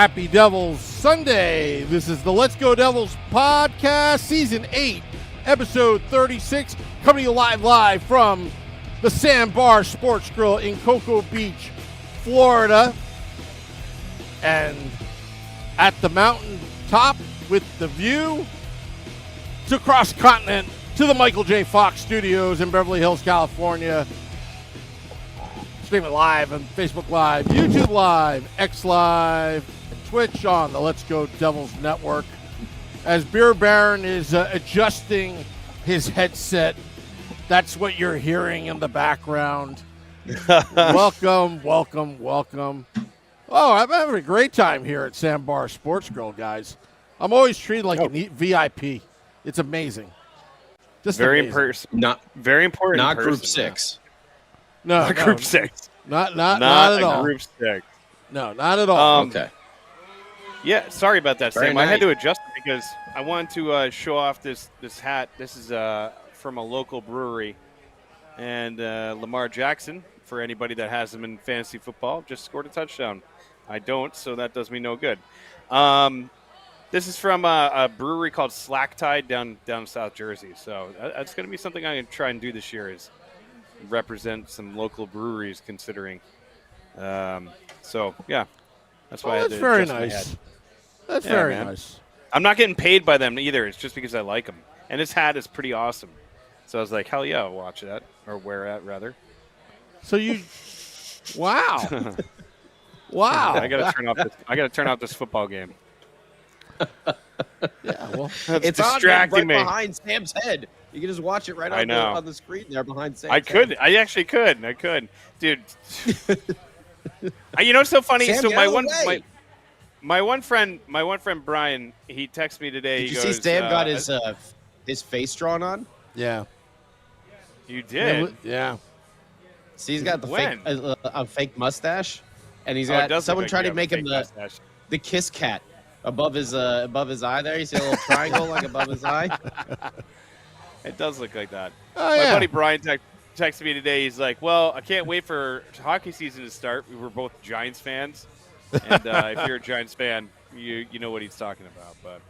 Happy Devils Sunday. This is the Let's Go Devils podcast, season 8, episode 36, coming to you live from the Sandbar Sports Grill in Cocoa Beach, Florida. And at the mountain top with the view to cross continent to the Michael J. Fox Studios in Beverly Hills, California. Streaming live on Facebook Live, YouTube Live, X Live, and Twitch on the Let's Go Devils Network. As Beer Baron is adjusting his headset, that's what you're hearing in the background. Welcome. Oh, I'm having a great time here at Sandbar Sports Grill, guys. I'm always treated like a VIP. It's amazing. Just very amazing. Very important. Not group 6. No, group 6. Not at all. Group 6. No, not at all. Okay. Yeah, sorry about that, Very Sam. nice. I had to adjust it because I wanted to show off this hat. This is from a local brewery. And Lamar Jackson, for anybody that has him in fantasy football, just scored a touchdown. I don't, so that does me no good. This is from a brewery called Slack Tide down South Jersey. So that's going to be something I'm going to try and do this year is represent some local breweries considering. So, yeah. That's why I had to very adjust my nice. head. That's Yeah, very man. nice. I'm not getting paid by them either. It's just because I like them. And his hat is pretty awesome. So I was like, hell yeah, I'll watch that. Or wear that, rather. So you, wow, wow. I got to turn off this football game. Yeah, well, It's distracting on me. right behind Sam's head. You can just watch it right on the screen there behind Sam's head. I actually could. Dude. You know what's so funny? Sam, So get my out of one the way. my one friend Brian, he texted me today. Did He you goes, see Sam got his face drawn on? yeah, You did? yeah. See, he's got the When? a fake mustache, and he's Oh, it got does someone look tried like to make you him have a fake mustache. the kiss cat above his eye there. You see a little triangle like above his eye. It does look like that. Oh, My yeah. buddy Brian texted me today. He's like, well, I can't wait for hockey season to start. We were both Giants fans. And if you're a Giants fan, you know what he's talking about. But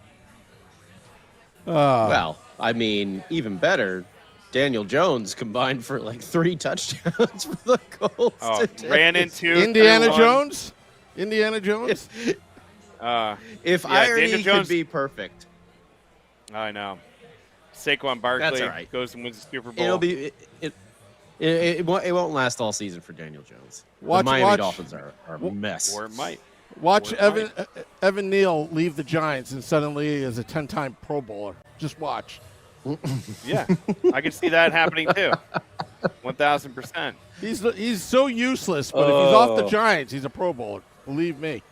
Well, I mean, even better. Daniel Jones combined for like 3 touchdowns for the Colts. today. ran into Indiana everyone. Jones. Indiana Jones. If Yeah, irony Daniel Jones- could be perfect, I know. Saquon Barkley That's all right. goes and wins the Super Bowl. it'll be it won't last all season for Daniel Jones. Watch- the Miami watch- Dolphins are a mess. Or it might. Watch Or it Evan Neal leave the Giants and suddenly he is a 10-time Pro Bowler. Just watch. Yeah, I can see that happening too. 1,000%. He's so useless, but if he's off the Oh. Giants, he's a Pro Bowler. Believe me.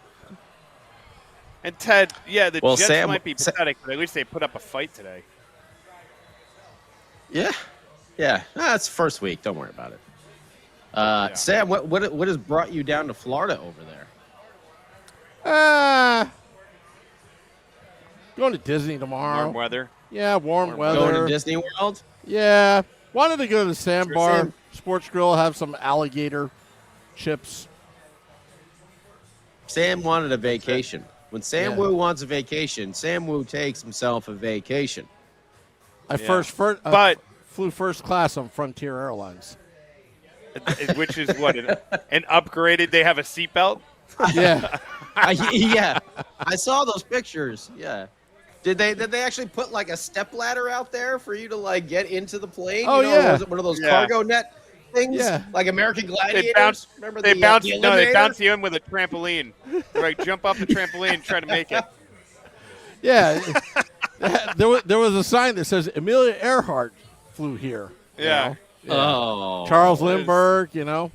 And Ted, yeah, the Well, Jets Sam- might be pathetic, but at least they put up a fight today. Yeah. It's first week. Don't worry about it. Yeah. Sam, what has brought you down to Florida over there? Going to Disney tomorrow. Warm weather. Yeah, warm Warm weather. Going to Disney World? Yeah. Wanted to go to the Sandbar Sam. Sports Grill, have some alligator chips. Sam wanted a vacation. When Sam Yeah. Wu wants a vacation, Sam Wu takes himself a vacation. I Yeah. but flew first class on Frontier Airlines. Which is what an upgraded. They have a seatbelt. Yeah. Yeah, I saw those pictures. Yeah, did they actually put like a step ladder out there for you to like get into the plane? Oh, Or yeah. was it one of those Yeah. cargo net things? Yeah. Like American Gladiators. They bounce. Remember They the, bounce. the No, they Eliminator? bounce you in with a trampoline. They're like jump off the trampoline, and try to make it. Yeah. there was a sign that says Amelia Earhart flew here. you Yeah. know? Oh, Charles There's- Lindbergh, you know.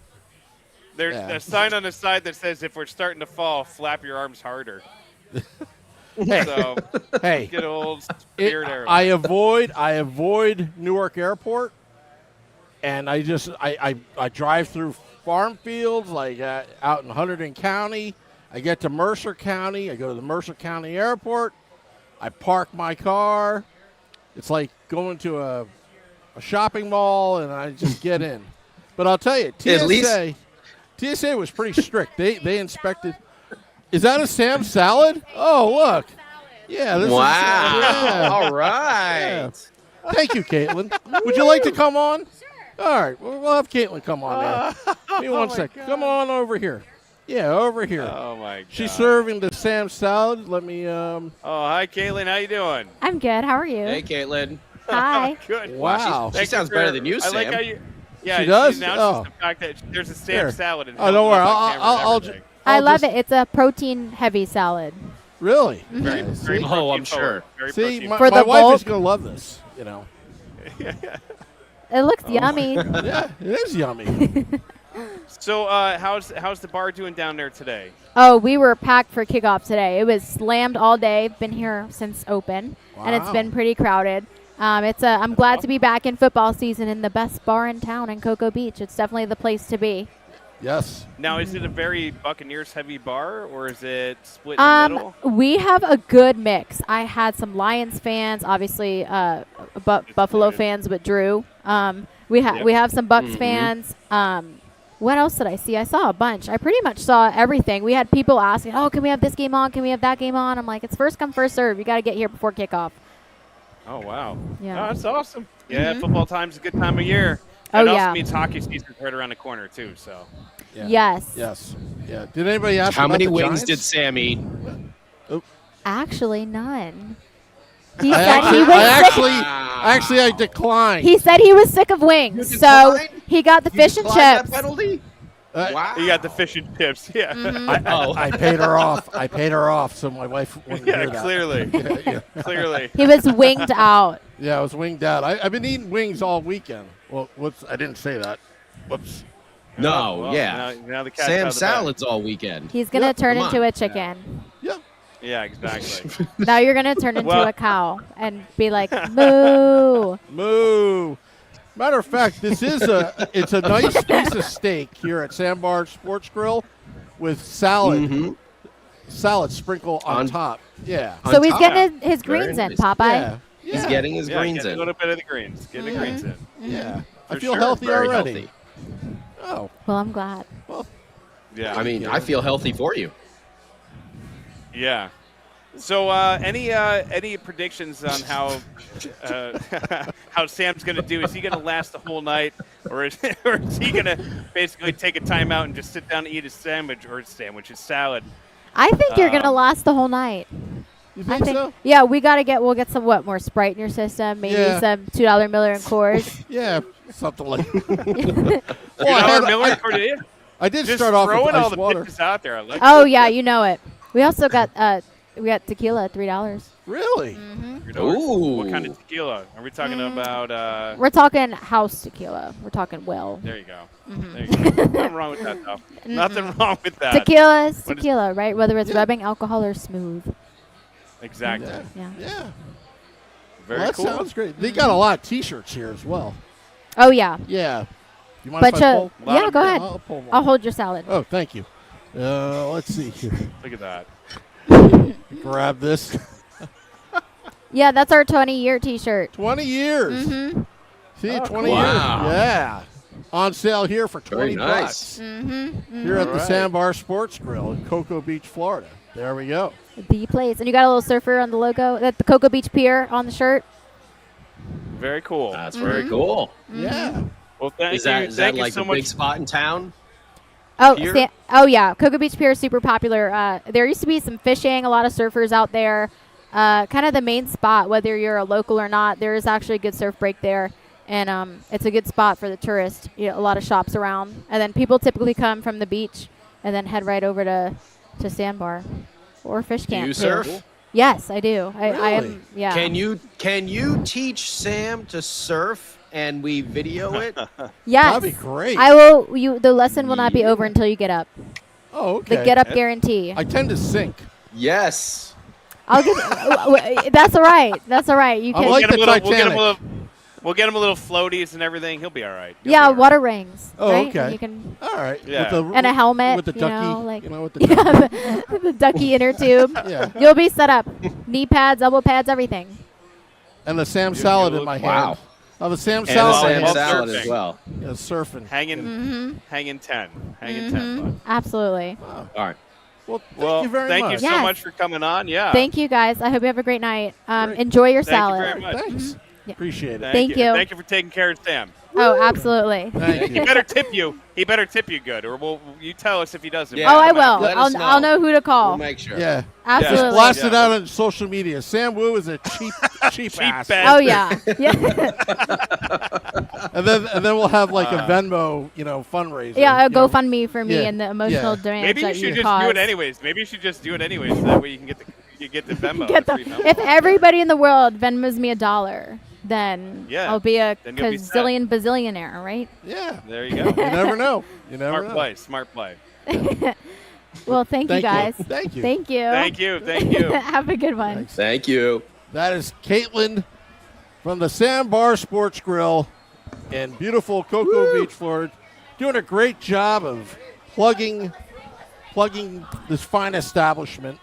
There's Yeah. a sign on the side that says, "If we're starting to fall, flap your arms harder." Hey, So hey. good old It- Spirit Airlines. I avoid Newark Airport, and I drive through farm fields like out in Hunterdon County. I get to Mercer County. I go to the Mercer County Airport. I park my car. It's like going to a shopping mall, and I just get in. But I'll tell you, At least- TSA was pretty strict. They inspected Is that a Sam salad? Oh, look. Yeah, this Wow. is yeah. All right. Yeah. Thank you, Caitlin. Would you like to come on? Sure. All right. We'll have Caitlin come on now. Give me one second. God. Come on over here. Yeah, over here. Oh, my God. She's serving the Sam salad. Let me Oh, hi, Caitlin. How you doing? I'm good. How are you? Hey, Caitlin. Hi. Good. Wow. She sounds better than you, I Sam. like how you. Yeah, She does? announces Oh. the fact that there's a Sam Here. salad. And Oh, don't worry. I'll I love just- it. It's a protein-heavy salad. Really? Very, Yeah, very see? Oh, I'm protein sure. forward. Very See, protein my For the wife is bulk- going to love this, you know. It looks yummy. Yeah, it is yummy. So, how's the bar doing down there today? Oh, we were packed for kickoff today. It was slammed all day. Been here since open, and it's Wow. been pretty crowded. I'm glad to be back in football season in the best bar in town in Cocoa Beach. It's definitely the place to be. Yes. Now, is it a very Buccaneers heavy bar, or is it split in the middle? We have a good mix. I had some Lions fans, obviously Buffalo good. fans with Drew. We have some Bucks fans. What else did I see? I saw a bunch. I pretty much saw everything. We had people asking, "Oh, can we have this game on? Can we have that game on?" I'm like, "It's first come, first serve. You got to get here before kickoff." Oh, wow. Yeah. Oh, that's awesome. Yeah, football time's a good time of year. Oh, And it also yeah. means hockey season's right around the corner, too. So, Yeah. Yes. Yes. Yeah. Did anybody ask How about many the wings Giants? did Sam eat? Actually, none. He I said actually, he was I sick. actually, I declined. He said he was sick of wings, You so declined? he got the You fish and declined chips. that penalty? Wow. you got the fish and chips. Yeah. I paid her off. I paid her off, so my wife wouldn't hear Yeah, that. clearly. Yeah. Clearly. He was winged out. Yeah, I was winged out. I've been eating wings all weekend. Well, whoops, I didn't say that. Whoops. No, Well, yeah. Now the cat's out Sam of the bag. salads all weekend. He's gonna Yep, turn come into on. a chicken. Yeah. Yeah, exactly. Now you're gonna turn into Well- a cow and be like, moo. Moo. Matter of fact, it's a nice piece of steak here at Sandbar Sports Grill with salad sprinkle on On- top. Yeah. On So he's top. getting his Very greens in, nice. Popeye. Yeah. He's Yeah. getting his Yeah, greens get a in. little bit of the greens. Get the greens in. Yeah. I For feel sure. healthy Very already. healthy. Oh. Well, I'm glad. Yeah. I mean, I feel healthy for you. Yeah. So, any predictions on how how Sam's going to do? Is he going to last the whole night, or is he going to basically take a timeout and just sit down and eat his his salad? I think you're gonna last the whole night. You I think think. so? Yeah, we'll get some more Sprite in your system, maybe Yeah. some $2 Miller and Coors. Yeah, something like I did Just start off with throwing all ice the water. pitches out there. I like Oh yeah, you know it. We also got tequila, $3. Really? it. Ooh. What kind of tequila? Are we talking about? We're talking house tequila. We're talking well. There you go. There you go. Nothing wrong with that, though. Nothing wrong with that. Tequila is What is- tequila, right? Whether it's Yeah. rubbing alcohol or smooth. Exactly. Yeah. Yeah. Yeah. Very Well, that cool. sounds great. They got a lot of T-shirts here as well. Oh yeah. Yeah. You mind Bunch if I of pull? Lot yeah. of Go beer. ahead. I'll pull one. I'll hold your salad. Oh, thank you. Let's see here. Look at that. Grab this. Yeah, that's our 20-year T-shirt. 20 years. Mm-hmm. See, Oh, 20 cool. years. Wow. Yeah. On sale here for 20 Very nice. bucks. Mm-hmm. Here at the Alright. Sandbar Sports Grill in Cocoa Beach, Florida. There we go. The place, and you got a little surfer on the logo. That the Cocoa Beach Pier on the shirt. Very cool. That's very cool. Yeah. Well, thank Is that thank you like so the much. big spot in town? Oh, Pier? oh yeah, Cocoa Beach Pier is super popular. There used to be some fishing, a lot of surfers out there. Kind of the main spot, whether you're a local or not. There is actually a good surf break there, and it's a good spot for the tourist. You know, a lot of shops around, and then people typically come from the beach and then head right over to Sandbar or fish Do camp. you too. surf? Yes, I do. I Really? am. Yeah. Can you teach Sam to surf and we video it? Yes. That'd be great. I will. The lesson will not be over until you get up. Oh, okay. The get up guarantee. I tend to sink. Yes. I'll give. That's all right. That's all right. You I'm can. like the we'll get him Titanic. we'll get him a little floaties and everything. He'll be all right. He'll Yeah, be all right. water rings. Oh, right? okay. And you can. All right. Yeah. And a helmet, With the you ducky. know, like- with the ducky. Yeah, the ducky inner tube. Yeah. You'll be set up. Knee pads, elbow pads, everything. And the Sam salad in look- my hand. Wow. Oh, the Sam And salad. a in my Sam hand. salad surfing. as well. Yeah, surfing. Hanging 10. Hanging 10, bud. Absolutely. All right. Well, thank you very thank much. you so Yes. much for coming on. Yeah. Thank you, guys. I hope you have a great night. Great. Enjoy your Thank salad. you very much. Thanks. Yeah. Appreciate it. Thank you. Thank you for taking care of Sam. Oh, absolutely. Thank He you. better tip you. He better tip you good, or you tell us if he doesn't. Yeah. Oh, I Come on, will. let us I'll know who to call. We'll make sure. Yeah. Absolutely. Blast it Yeah. out on social media. Sam Wu is a cheap ass. bastard. Oh yeah. Yeah. And then we'll have like a Venmo, fundraiser. Yeah, a you know. GoFundMe for me Yeah. and the emotional damage Maybe you that should you just caused. do it anyways. Maybe you should just do it anyways. So that way you get the Venmo. Get the free the, Venmo. if everybody in the world Venmos me $1, then Yeah, I'll be a then you'll be set. bazillionaire, right? Yeah. There you go. You never know. You never know. Smart play. Well, thank you guys. Thank you. Thank you. Thank you. Thank you. Have a good one. Thanks. Thank you. That is Caitlin from the Sandbar Sports Grill in beautiful Cocoa Beach, Florida, doing a great job of plugging this fine establishment.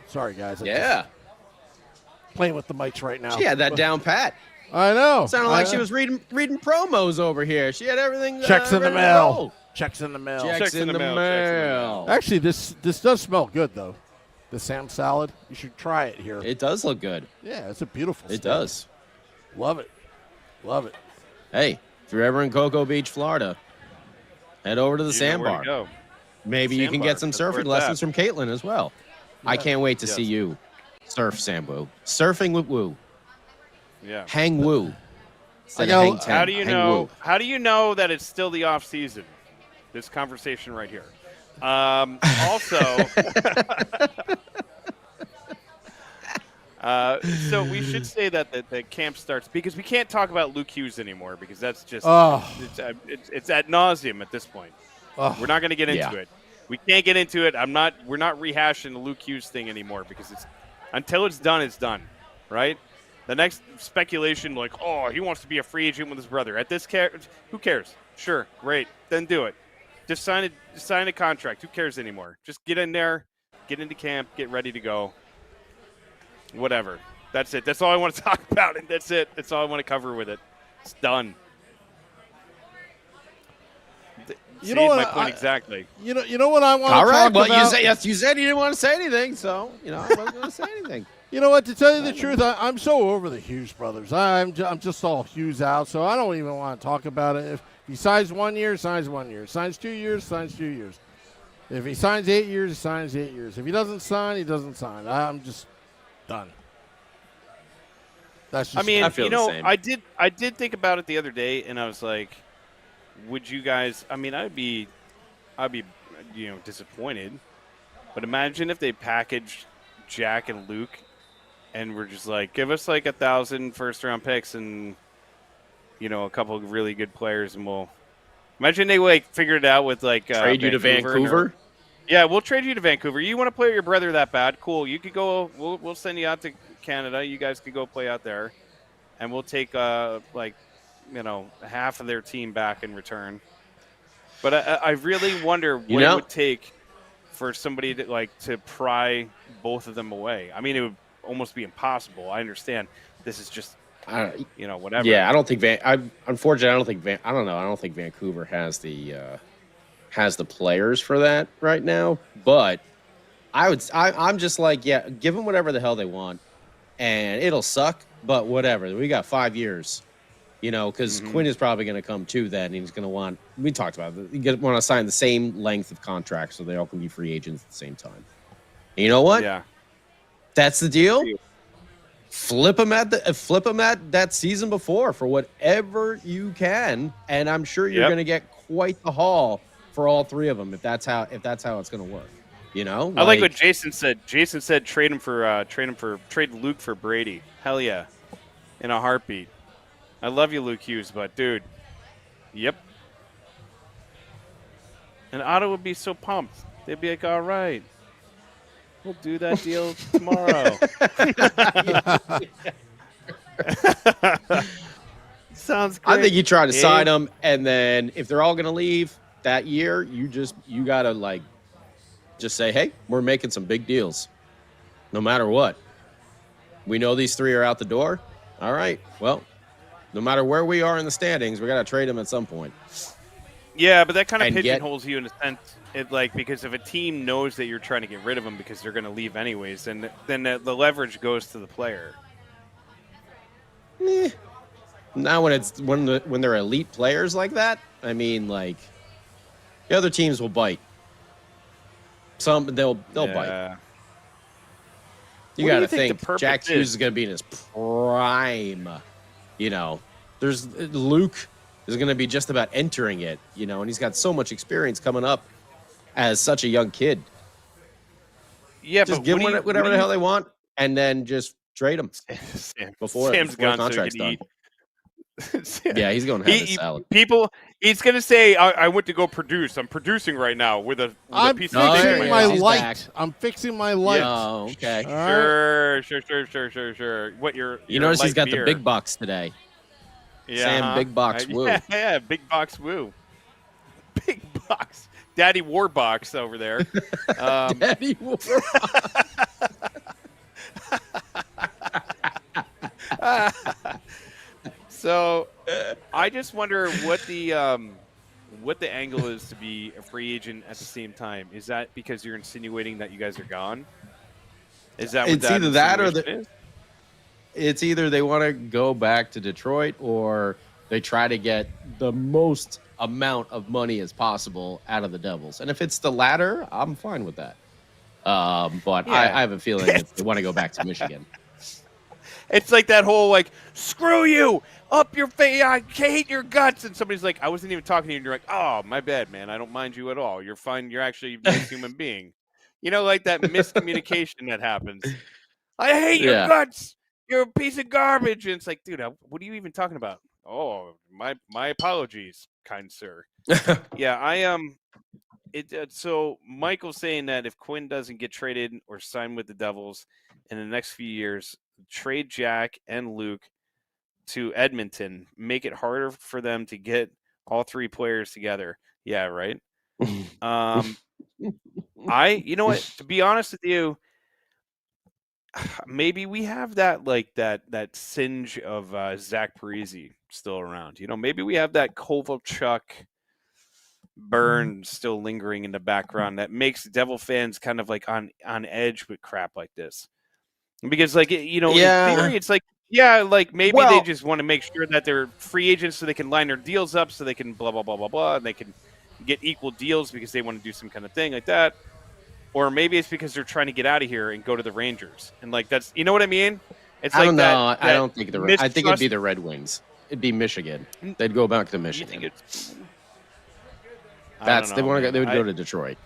Sorry, guys. I'm Yeah. just playing with the mics right now. She had that down pat. I know. Sounded like she was reading promos over here. She had everything. Checks in the ready to mail. roll. Checks in the mail. Checks in the mail. Actually, this does smell good though. The Sam salad. You should try it here. It does look good. Yeah, it's a beautiful. It steak. does. Love it. Love it. Hey, if you're ever in Cocoa Beach, Florida, head over to the You know where to Sandbar. go. Maybe you can Sandbar, get some that's where surfing it's lessons at. from Caitlin as well. I Yeah. can't wait to see Yes. you surf, Sambo. Surfing with Woo. Yeah. Hang Woo. Instead I of know- hang ten. How do you Hang know? Woo. How do you know that it's still the off season? This conversation right here. Also, so we should say that the camp starts because we can't talk about Luke Hughes anymore because that's just Oh. it's ad nauseum at this point. Oh. We're not going to get into Yeah. it. We can't get into it. We're not rehashing the Luke Hughes thing anymore because until it's done, right? The next speculation, like, oh, he wants to be a free agent with his brother. Who cares? Sure, great, then do it. Just sign a contract. Who cares anymore? Just get in there, get into camp, get ready to go. Whatever. That's it. That's all I want to talk about, and that's it. That's all I want to cover with it. It's done. You know what, my point exactly. You know what I want All to right. talk Well, about? you said you didn't want to say anything, so I wasn't going to say anything. You know what? To tell you the truth, I'm so over the Hughes brothers. I'm just all Hughes out, so I don't even want to talk about it. If he signs 1 year, signs 1 year. Signs 2 years, signs 2 years. If he signs 8 years, he signs 8 years. If he doesn't sign, he doesn't sign. I'm just done. That's just. I mean, I feel the same. I did think about it the other day, and I was like, would you guys? I mean, I'd be disappointed. But imagine if they packaged Jack and Luke, and we're just like, give us like 1,000 first-round picks and a couple of really good players, and we'll imagine they like figured it out with like Trade you to Vancouver? Yeah, we'll trade you to Vancouver. You want to play with your brother that bad? Cool. You could go. We'll send you out to Canada. You guys could go play out there, and we'll take half of their team back in return. But I really wonder what it would take for somebody to pry both of them away. I mean, it would almost be impossible. I understand. This is just whatever. Yeah, I don't think unfortunately, I don't think Vancouver has the players for that right now. But I'm just like, yeah, give them whatever the hell they want, and it'll suck, but whatever. We got 5 years, because Quinn is probably going to come too. Then he's going to want. We talked about it. You want to sign the same length of contract so they all can be free agents at the same time. And you know what? Yeah. That's the deal. Flip them at that season before for whatever you can, and I'm sure you're going to get quite the haul for all three of them if that's how it's going to work. I like what Jason said. Jason said trade Luke for Brady. Hell yeah, in a heartbeat. I love you, Luke Hughes, but dude, yep. And Otto would be so pumped. They'd be like, all right. We'll do that deal tomorrow. Sounds great. I think you try to sign them, and then if they're all going to leave that year, you got to just say, hey, we're making some big deals, no matter what. We know these three are out the door. All right, well, no matter where we are in the standings, we got to trade them at some point. Yeah, but that kind of And pigeonholes you in a sense. Because if a team knows that you're trying to get rid of them because they're going to leave anyways, then the leverage goes to the player. Now when they're elite players like that, I mean, like, the other teams will bite. Some they'll bite. You got to think Jack Hughes is going to be in his prime. You know, there's Luke is going to be just about entering it. You know, and he's got so much experience coming up as such a young kid. Yeah, just but give them whatever the hell they want, and then just trade them before Sam's the gone contract's so he done. can eat. Yeah, he's going to have his salad. He's going to say, I went to go produce. I'm producing right now with a piece of fixing steak. my He's light. back. I'm fixing my light. Oh, okay. Sure. What your notice he's got beer. the big box today. Yeah, Sam Big Box Woo. Yeah, Big Box Woo. Big Box. Daddy Warbox over there. Daddy Warbox. So, I just wonder what the angle is to be a free agent at the same time. Is that because you're insinuating that you guys are gone? Is that what It's either that or is? It's either they want to go back to Detroit or they try to get the most amount of money as possible out of the Devils. And if it's the latter, I'm fine with that. But I have a feeling that they want to go back to Michigan. It's like that whole, like, screw you, up your face, I hate your guts. And somebody's like, I wasn't even talking to you. And you're like, oh, my bad, man. I don't mind you at all. You're fine. You're actually a nice human being. You know, like that miscommunication that happens. I hate your guts. You're a piece of garbage. And it's like, dude, what are you even talking about? Oh, my apologies, kind sir. Yeah, so Michael's saying that if Quinn doesn't get traded or sign with the Devils in the next few years, trade Jack and Luke to Edmonton, make it harder for them to get all three players together. Yeah, right. You know what? To be honest with you, maybe we have that singe of Zach Parise still around. You know, maybe we have that Kovalchuk burn still lingering in the background that makes Devil fans kind of like on edge with crap like this. Because, like, you know, in theory, it's like, maybe they just want to make sure that they're free agents so they can line their deals up so they can blah, blah, blah, blah, blah, and they can get equal deals because they want to do some kind of thing like that. Or maybe it's because they're trying to get out of here and go to the Rangers. And, like, that's, you know what I mean? It's I like don't know. That I don't think I think it'd be the Red Wings. It'd be Michigan. They'd go back to Michigan. You think it's... They would go to Detroit.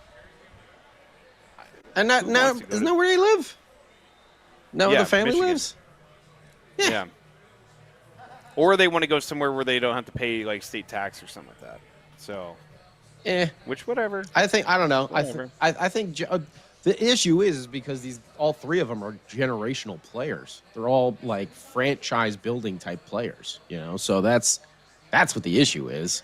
And isn't that where they live? No, where the family Michigan lives? Yeah. Or they want to go somewhere where they don't have to pay like state tax or something like that. So, which whatever. I don't know. Whatever. I think the issue is because all three of them are generational players. They're all like franchise building type players, you know. So that's what the issue is.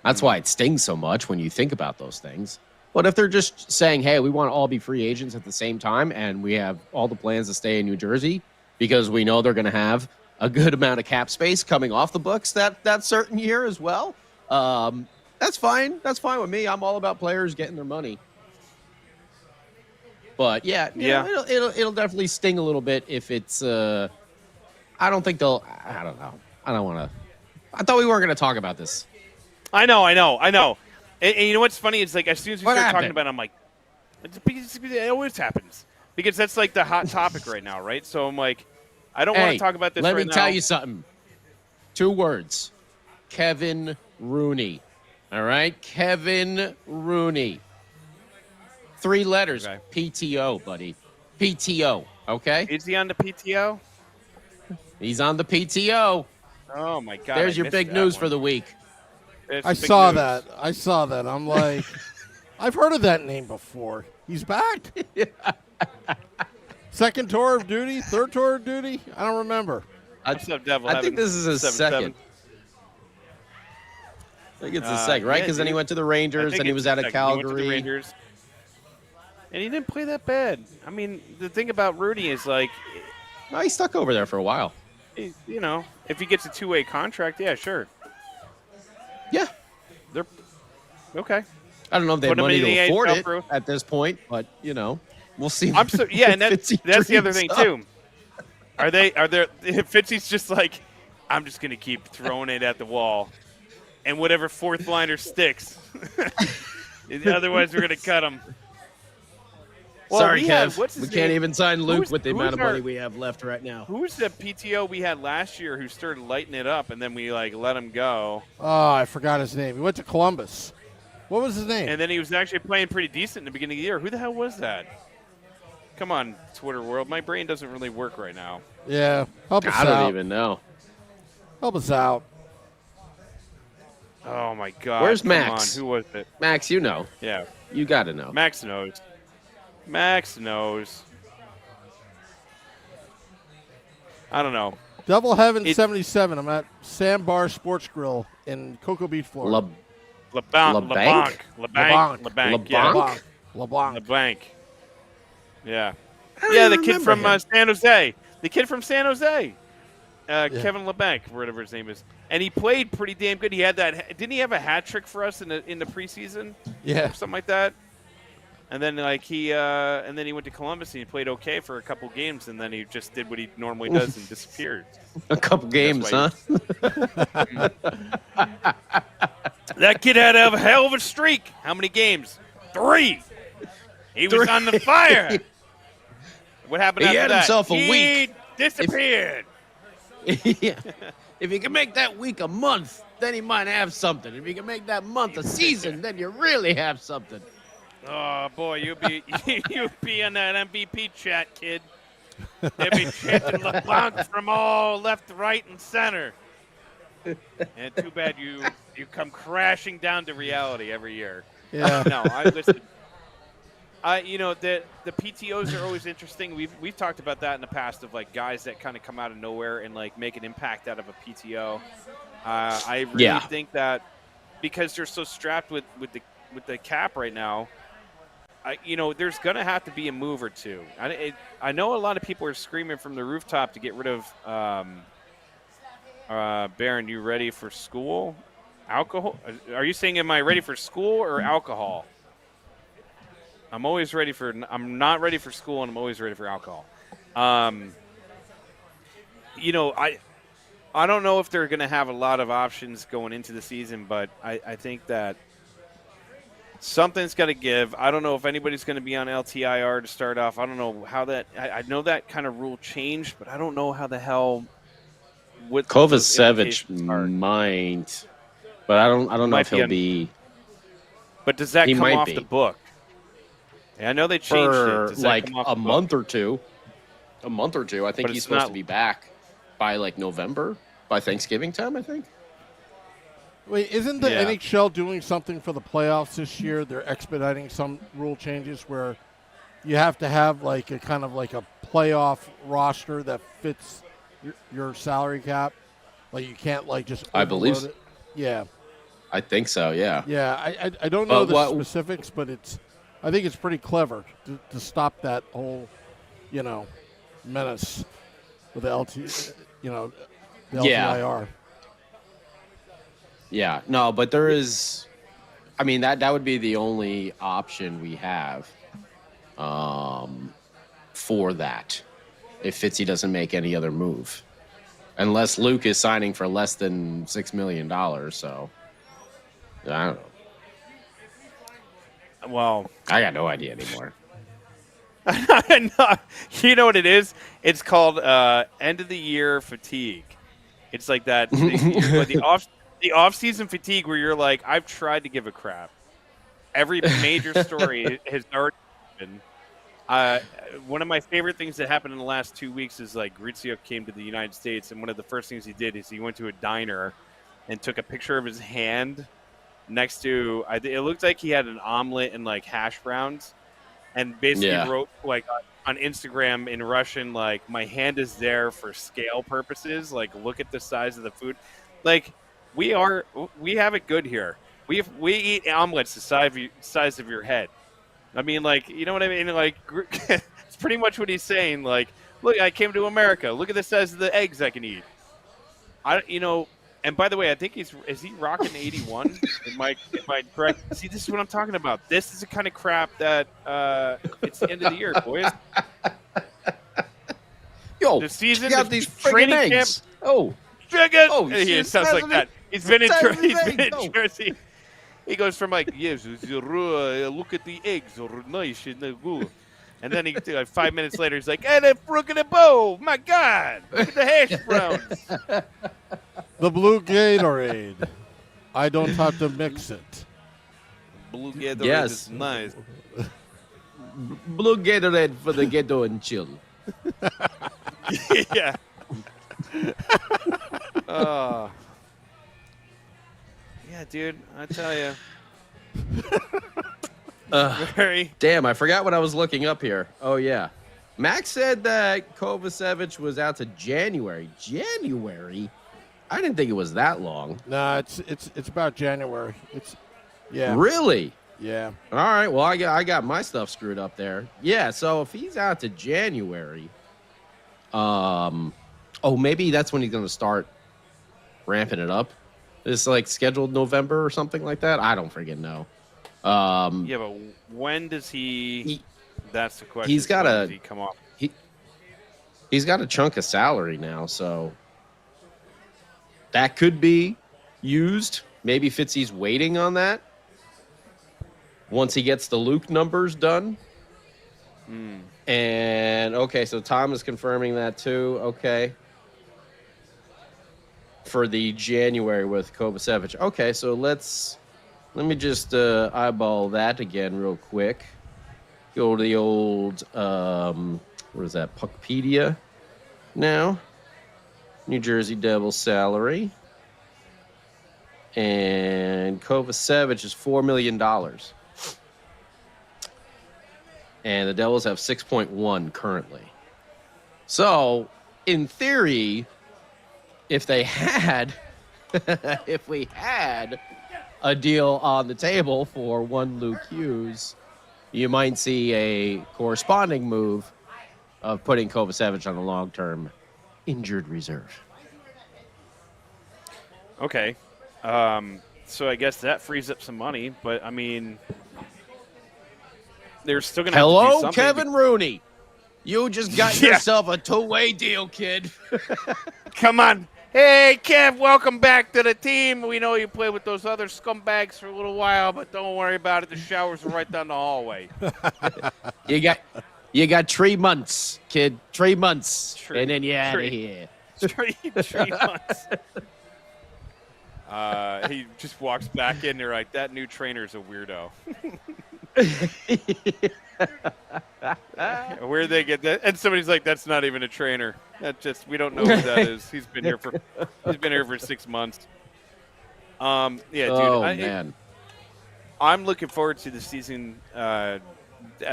That's why it stings so much when you think about those things. But if they're just saying, hey, we want to all be free agents at the same time and we have all the plans to stay in New Jersey because we know they're going to have a good amount of cap space coming off the books that certain year as well, that's fine. That's fine with me. I'm all about players getting their money. But, know, it'll definitely sting a little bit if it's I don't think they'll – I don't know. I don't want to – I thought we weren't going to talk about this. I know. And you know what's funny? It's like as soon as we start talking about it, I'm like, it always happens. Because that's like the hot topic right now, right? So I'm like, I don't want to talk about this right now. Let me tell you something. 2 words. Kevin Rooney. All right? Kevin Rooney. 3 letters. Okay. PTO, buddy. PTO, okay? Is he on the PTO? He's on the PTO. Oh, my God. There's your big news for the week. I saw that. I'm like, I've heard of that name before. He's back. Second tour of duty, third tour of duty. I don't remember. I think this is his second. I think it's his second, right? Because then he went to the Rangers, and he was out of Calgary. He went to the Rangers, and he didn't play that bad. I mean, the thing about Rudy is like, no, he stuck over there for a while. You know, if he gets a 2-way contract, yeah, sure. Yeah, Okay. I don't know if they have Put him money in the to afford AHL it crew. at this point, but we'll see. I'm so yeah, and that's the other thing dreams up. too. Are there Fitzy's just like, I'm just gonna keep throwing it at the wall, and whatever fourth liner sticks. Otherwise, we're gonna cut him. Well, Sorry, we Kev. what's his We name? can't even sign Luke with the who's amount of our- money we have left right now. Who's the PTO we had last year who started lighting it up, and then we let him go, Oh, I forgot his name. He went to Columbus. What was his name? and then he was actually playing pretty decent in the beginning of the year. Who the hell was that? Come on, Twitter world. My brain doesn't really work right now. Yeah, help us I out. don't even know. Help us out. Oh my God! Where's Come Max? on, who was it? Max, you know. Yeah, You got to know. Max knows. Max knows. I don't know. Devil Heaven It- 77. I'm at Sandbar Sports Grill in Cocoa Beach, Florida. LeBlanc. LeBlanc. Yeah. LeBlanc? LeBlanc. LeBlanc. Yeah. I don't Yeah, the even kid from remember him. San Jose. The kid from San Jose. Kevin LeBlanc, whatever his name is. And he played pretty damn good. He had that. Didn't he have a hat trick for us in the preseason? Yeah. Or something like that. And then and then he went to Columbus and he played okay for a couple games, and then he just did what he normally does and disappeared. A couple games, huh? why That kid had a hell of a streak. How many games? 3. He was on the fire. What happened He after had that? himself a He week. disappeared. Yeah. If you can make that week a month, then he might have something. If you can make that month a season, then you really have something. Oh boy, you'll be in that MVP chat, kid. They'll be chanting LeBlanc from all left, right, and center. And too bad you come crashing down to reality every year. Yeah. No, I listen. The PTOs are always interesting. We've talked about that in the past of like guys that kind of come out of nowhere and like make an impact out of a PTO. I really think that because they're so strapped with the cap right now, there's going to have to be a move or two. I know a lot of people are screaming from the rooftop to get rid of Baron. You ready for school? Alcohol? Are you saying am I ready for school or alcohol? I'm not ready for school, and I'm always ready for alcohol. I don't know if they're going to have a lot of options going into the season, but I think that something's got to give. I don't know if anybody's going to be on LTIR to start off. I don't know how that – I know that kind of rule changed, but I don't know how the hell – Kovacevic might, but I don't know if he'll be – But does that He come might off be. the book? Yeah, I know they changed for it. Does that like come off a the month or two. A month or two. I think But he's it's supposed not- to be back by like November, by Thanksgiving time, I think. Wait, isn't the Yeah. NHL doing something for the playoffs this year? They're expediting some rule changes where you have to have like a kind of like a playoff roster that fits your salary cap. Like you can't like just I believe overload it. Yeah. I think so, yeah. Yeah, I don't know But the what- specifics, but I think it's pretty clever to stop that whole, menace with the the Yeah. LTIR. Yeah, no, but there is. I mean, that would be the only option we have for that if Fitzy doesn't make any other move. Unless Luke is signing for less than $6 million. So, I don't know. Well, I got no idea anymore. no, you know what it is? It's called end of the year fatigue. It's like that the off season fatigue where you're like, I've tried to give a crap. Every major story has already happened. One of my favorite things that happened in the last 2 weeks is like Grizzio came to the United States, and one of the first things he did is he went to a diner and took a picture of his hand next to. It looked like he had an omelet and like hash browns, and basically wrote like on Instagram in Russian like, "My hand is there for scale purposes. Like, look at the size of the food. Like, we have it good here. We eat omelets the size of your head." I mean, like, you know what I mean? Like, it's pretty much what he's saying. Like, look, I came to America. Look at the size of the eggs I can eat. And by the way, I think is he rocking 81? Am I correct? See, this is what I'm talking about. This is the kind of crap that it's the end of the year, boys. Yo, The season, got the these training friggin' camp. eggs. Oh, He shit, sounds like that. He's been in Jersey. He goes from like, yes, look at the eggs, are nice and good. And then he, like 5 minutes later, he's like, and look at the bowl. My God, look at the hash browns. The blue Gatorade. I don't have to mix it. Blue Gatorade Yes. is nice. blue Gatorade for the ghetto and chill. Yeah. Yeah, dude, I tell you. Very. Damn, I forgot what I was looking up here. Oh, yeah. Max said that Kovacevic was out to January. January? I didn't think it was that long. Nah, it's about January. Yeah. Really? Yeah. All right. Well, I got my stuff screwed up there. Yeah. So if he's out to January, maybe that's when he's going to start ramping it up. It's like scheduled November or something like that. I don't freaking know. Yeah, but when does he that's the question. He's got when does he come off? He's got a chunk of salary now, so that could be used. Maybe Fitzy's waiting on that. Once he gets the Luke numbers done. And, okay, so Tom is confirming that too. Okay. For the January with Kovacevic. Okay, so let me just eyeball that again real quick. Go to the old, what is that, Puckpedia now. New Jersey Devils salary. And Kovacevic is $4 million. And the Devils have 6.1 currently. So, in theory, if we had a deal on the table for one Luke Hughes, you might see a corresponding move of putting Kovacevic on a long-term injured reserve. Okay. So I guess that frees up some money, but I mean, they're still going to have to do Hello, something. Kevin Rooney. You just got yourself a two-way deal, kid. Come on. Hey, Kev, welcome back to the team. We know you played with those other scumbags for a little while, but don't worry about it. The showers are right down the hallway. You got 3 months, kid. 3 months. And then you're out of here. 3 months. He just walks back in. They're like, that new trainer's a weirdo. Where'd they get that? And somebody's like, that's not even a trainer. We don't know who that is. He's been here for 6 months. Yeah, dude. Oh, man. I'm looking forward to the season, at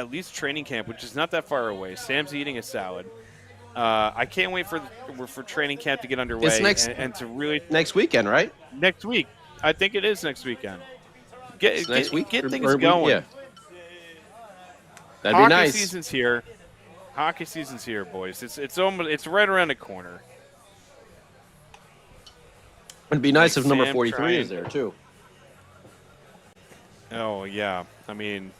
least training camp, which is not that far away. Sam's eating a salad. I can't wait for training camp to get underway. It's and to really next weekend, right? Next week. I think it is next weekend. Get things or going. Yeah. That'd Hockey be nice. season's here. Hockey season's here, boys. It's right around the corner. It'd be nice Like if number Sam 43 is trying- there, too. Oh, yeah. I mean,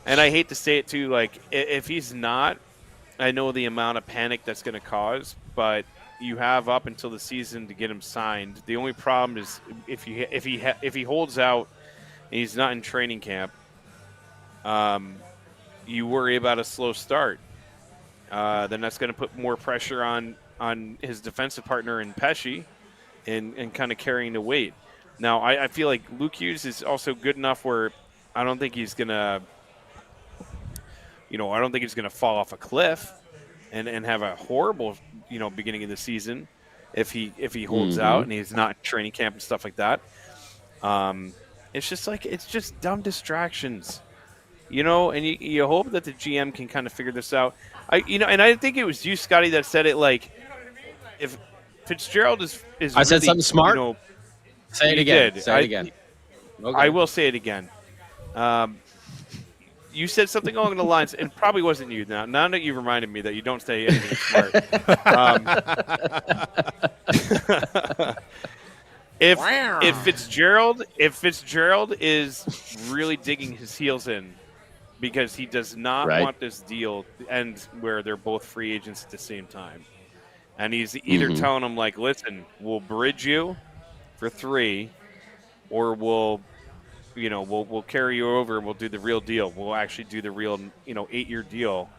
and I hate to say it, too, like, if he's not, I know the amount of panic that's going to cause, but you have up until the season to get him signed. The only problem is if he holds out and he's not in training camp, you worry about a slow start. Then that's going to put more pressure on his defensive partner in Pesci and kind of carrying the weight. Now, I feel like Luke Hughes is also good enough where I don't think he's going to fall off a cliff and have a horrible, beginning of the season if he holds out and he's not in training camp and stuff like that. It's just dumb distractions. And you hope that the GM can kind of figure this out. And I think it was you, Scotty, that said it. Like, if Fitzgerald is I said something smart. Say it again. Did. Say it again. Okay. I will say it again. You said something along the lines, and probably wasn't you. Now that you've reminded me that you don't say anything smart. If Fitzgerald is really digging his heels in because he does not want this deal to end where they're both free agents at the same time, and he's either telling them like, "Listen, we'll bridge you for 3, or we'll carry you over and we'll do the real deal. We'll actually do the real 8-year deal."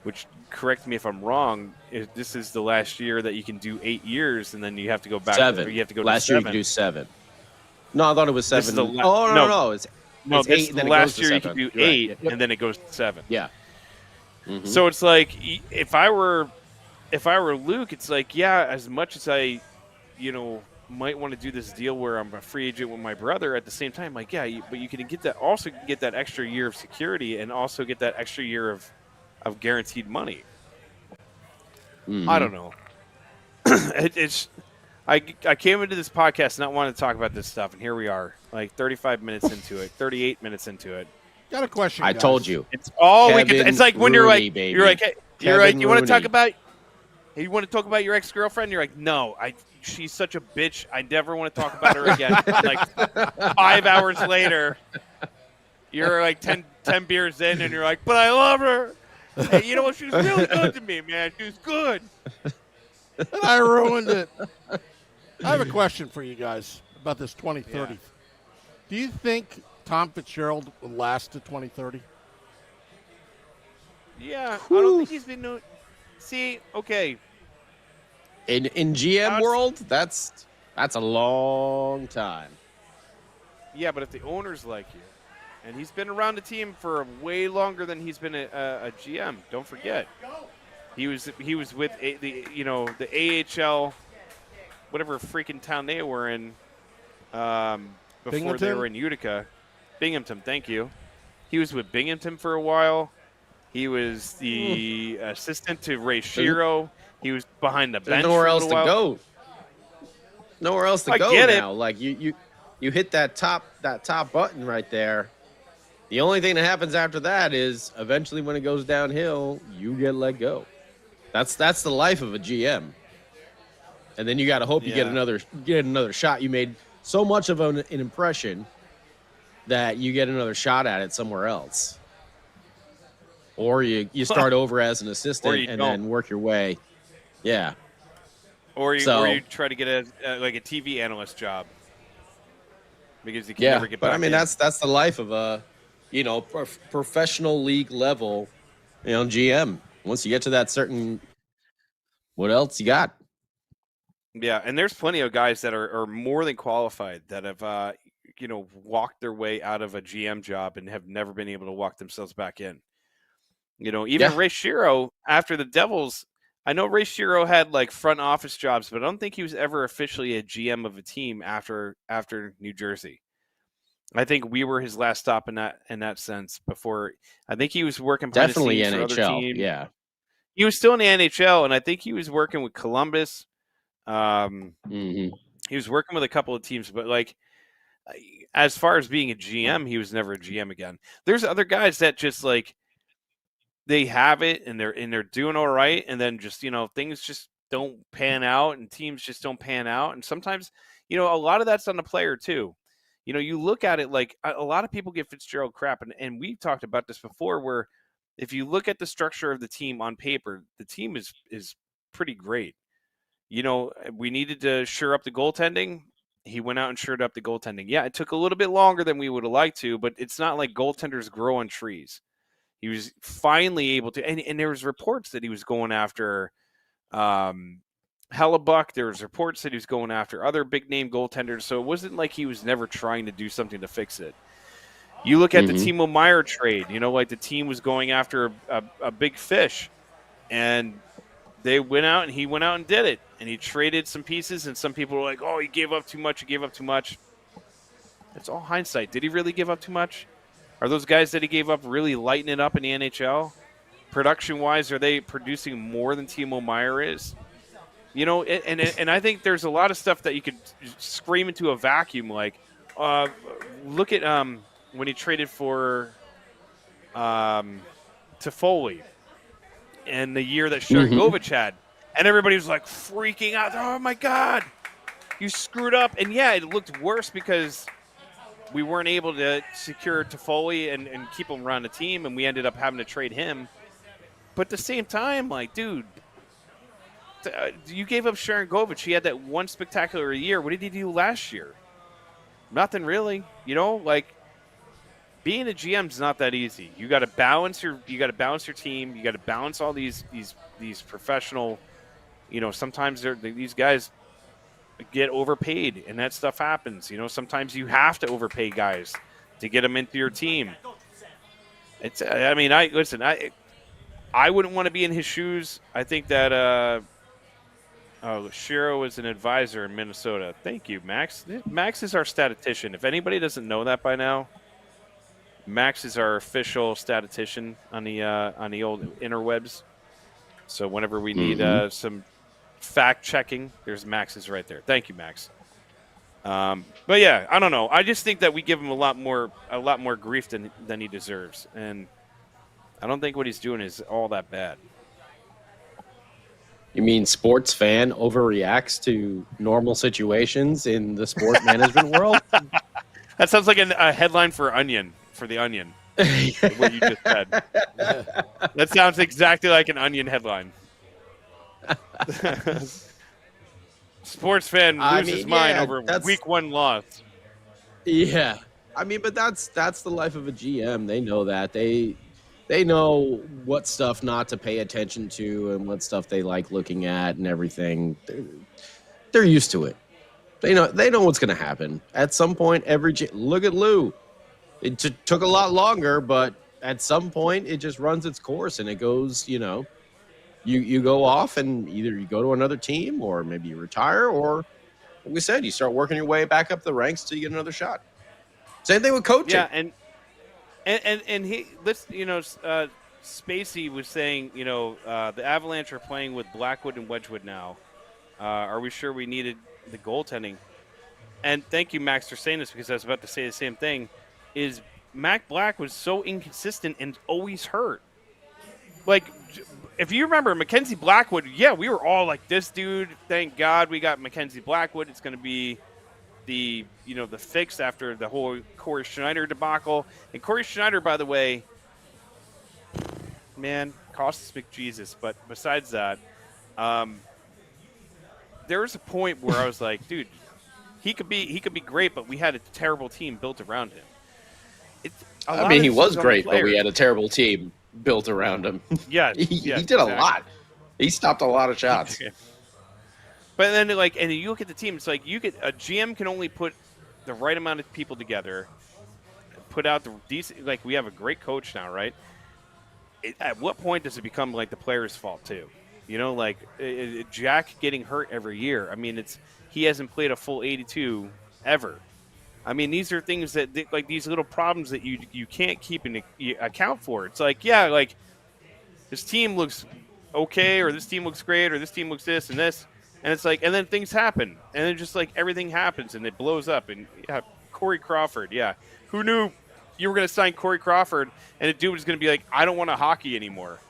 Which, correct me if I'm wrong, this is the last year that you can do 8 years, and then you have to go back. 7. You have to go last to 7. year you could do 7. No, I thought it was 7. No. It's 8. This is Then the it last goes to year 7. you can do You're 8, right. Yep. and then it goes to 7. Yeah. So it's like if I were Luke, it's like, yeah, as much as I, might want to do this deal where I'm a free agent with my brother at the same time, like, yeah, but you can get that extra year of security and also get that extra year of guaranteed money. I don't know. I came into this podcast not wanting to talk about this stuff, and here we are, like 35 minutes into it, 38 minutes into it. Got a question. I guys. told you. It's all Kevin we can. It's like when Rooney, you're like, hey, you want to talk Rooney. about your ex-girlfriend? You're like, no, she's such a bitch. I never want to talk about her again. Like 5 hours later, you're like 10 beers in, and you're like, but I love her. Hey, you know what? She was really good to me, man. She was good. And I ruined it. I have a question for you guys about this 2030. Yeah. Do you think Tom Fitzgerald will last to 2030? Yeah, I don't think he's been. See, okay. In GM world, that's a long time. Yeah, but if the owners like you, and he's been around the team for way longer than he's been a GM. Don't forget, he was with the AHL, whatever freaking town they were in, before Binghamton? they were in Utica. Binghamton, thank you. He was with Binghamton for a while. He was the assistant to Ray Shiro. He was behind the bench. There's nowhere for a else to little while. go. Nowhere else to I go get it. now. Like you hit that top button right there. The only thing that happens after that is eventually when it goes downhill, you get let go. That's the life of a GM. And then you got to hope you get another shot. You made so much of an impression that you get another shot at it somewhere else. Or you start over as an assistant and then work your way. Yeah. Or you try to get a TV analyst job because you can never get back. But I mean that's the life of a professional league level, GM. Once you get to that certain, what else you got? Yeah, and there's plenty of guys that are more than qualified that have walked their way out of a GM job and have never been able to walk themselves back in. Ray Shiro after the Devils. I know Ray Shiro had like front office jobs, but I don't think he was ever officially a GM of a team after New Jersey. I think we were his last stop in that sense. Before, I think he was working definitely behind the scenes for other NHL. teams. Yeah, he was still in the NHL, and I think he was working with Columbus. He was working with a couple of teams, but like as far as being a GM, he was never a GM again. There's other guys that just like they have it and they're doing all right, and then just things just don't pan out, and teams just don't pan out, and sometimes a lot of that's on the player too. You look at it like a lot of people give Fitzgerald crap, and we've talked about this before, where if you look at the structure of the team on paper, the team is pretty great. We needed to shore up the goaltending. He went out and shored up the goaltending. Yeah, it took a little bit longer than we would have liked to, but it's not like goaltenders grow on trees. He was finally able to, and there was reports that he was going after Hellebuck. There was reports that he was going after other big-name goaltenders, so it wasn't like he was never trying to do something to fix it. You look at the Timo Meier trade, like the team was going after a big fish, and he went out and did it, and he traded some pieces, and some people were like, oh, he gave up too much. It's all hindsight. Did he really give up too much? Are those guys that he gave up really lighting it up in the NHL? Production-wise, are they producing more than Timo Meier is? And I think there's a lot of stuff that you could scream into a vacuum. Like, look at when he traded for Toffoli and the year that Sharon Govich had. And everybody was like freaking out. Oh, my God, you screwed up. And, yeah, it looked worse because we weren't able to secure Toffoli and keep him around the team, and we ended up having to trade him. But at the same time, like, dude, you gave up Sharon Govich. He had that one spectacular year. What did he do last year? Nothing really. You know, like, being a GM is not that easy. You got to balance your team. You got to balance all these professional. You know, sometimes these guys get overpaid, and that stuff happens. You know, sometimes you have to overpay guys to get them into your team. I wouldn't want to be in his shoes. I think that Shiro is an advisor in Minnesota. Thank you, Max. Max is our statistician. If anybody doesn't know that by now, Max is our official statistician on the old interwebs. So whenever we need some fact checking, there's Max's right there. Thank you, Max. But yeah, I don't know. I just think that we give him a lot more grief than he deserves, and I don't think what he's doing is all that bad. You mean sports fan overreacts to normal situations in the sport management world? That sounds like a headline for the Onion. What you just said. That sounds exactly like an Onion headline. Sports fan loses his mind over week 1 loss. Yeah, I mean, but that's the life of a GM. They know that. They know what stuff not to pay attention to and what stuff they like looking at and everything. They're used to it. They know what's going to happen at some point. Look at Lou. It took a lot longer, but at some point it just runs its course and it goes. You know, you go off and either you go to another team or maybe you retire or, like we said, you start working your way back up the ranks till you get another shot. Same thing with coaching. Yeah, and he, let's, you know, Spacey was saying, you know, the Avalanche are playing with Blackwood and Wedgwood now. Are we sure we needed the goaltending? And thank you, Max, for saying this, because I was about to say the same thing. Is Mac Black was so inconsistent and always hurt. Like, if you remember Mackenzie Blackwood, yeah, we were all like, this dude, thank God we got Mackenzie Blackwood. It's going to be the fix after the whole Corey Schneider debacle. And Corey Schneider, by the way, man, cost us McJesus. But besides that, there was a point where I was like, dude, he could be great, but we had a terrible team built around him. I mean, he was great, but we had a terrible team built around him. Yeah, he did a lot. He stopped a lot of shots. But then, like, and you look at the team, it's like a GM can only put the right amount of people together, put out the decent. Like, we have a great coach now, right? At what point does it become like the player's fault too? You know, like Jack getting hurt every year. I mean, he hasn't played a full 82 ever. I mean, these are things that, like, these little problems that you can't keep in account for. It's like, yeah, like, this team looks okay, or this team looks great, or this team looks this and this. And it's like, and then things happen. And then just, like, everything happens, and it blows up. And, yeah, Corey Crawford, yeah. Who knew you were going to sign Corey Crawford, and a dude was going to be like, I don't want to hockey anymore.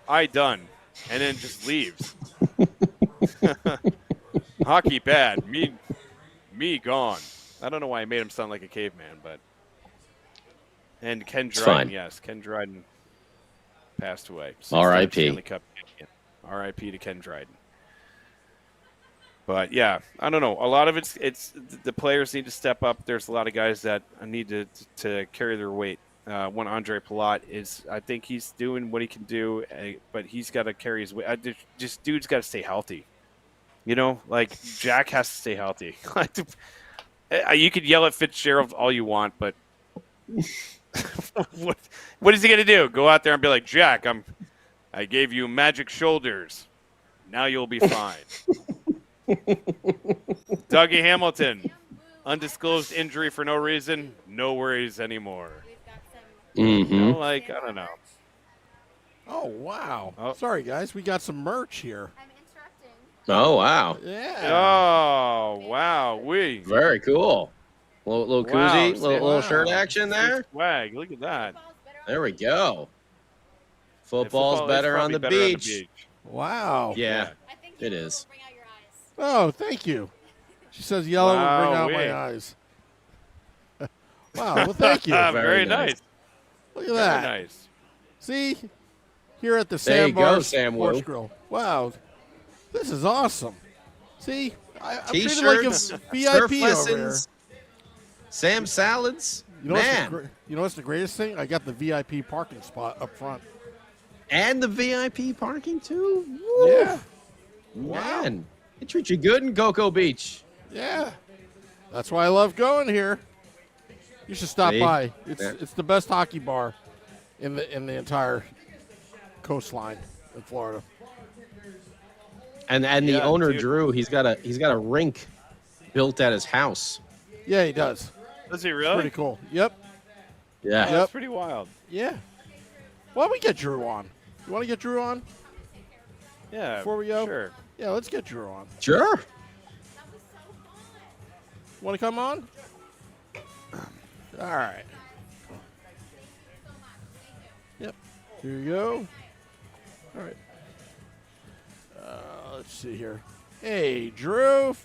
I done. And then just leaves. Hockey bad. Me gone. I don't know why I made him sound like a caveman, but. And Ken Dryden, yes. Ken Dryden passed away. R.I.P. R.I.P. to Ken Dryden. But, yeah, I don't know. A lot of it's the players need to step up. There's a lot of guys that need to carry their weight. One, Andre Palat, I think he's doing what he can do, but he's got to carry his weight. Just dude's got to stay healthy. You know, like, Jack has to stay healthy. You could yell at Fitzgerald all you want, but what is he going to do? Go out there and be like, Jack, I gave you magic shoulders. Now you'll be fine. Dougie Hamilton, undisclosed injury for no reason. No worries anymore. Mm-hmm. You know, like, I don't know. Oh, wow. Oh. Sorry, guys. We got some merch here. Oh, wow. Yeah. Oh, wow. Very cool. Little koozie, little shirt action there. Swag. Look at that. There we go. And Football's is better on probably the better beach. Wow. Yeah, I think it is. Bring out your eyes. Oh, thank you. She says yellow will bring out my eyes. Wow. Well, thank you. Very nice. nice. Look at that. Very nice. See, here at the There you Sandbar go, Sam Sports Wu. Grill. Wow, this is awesome. See, I'm treated like a T-shirts, VIP surf over here. lessons, Sam salads. You know, Man. you know what's the greatest thing? I got the VIP parking spot up front. And the VIP parking, too? Woo. Yeah, Man, they treat you good in Cocoa Beach. yeah. That's why I love going here. You should stop See? by. Yeah. It's the best hockey bar in the entire coastline in Florida. And the Yeah, owner, dude. Drew, he's got a rink built at his house. Yeah, he does. Does he It's really? pretty cool. Yep. Yeah. Yep. That's pretty wild. Yeah. Why don't we get Drew on? You want to get Drew on? Yeah. Before we go? Sure. Yeah, let's get Drew on. Sure. Want to come on? All right. Yep. Here you go. All right. Let's see here. Hey, Drew.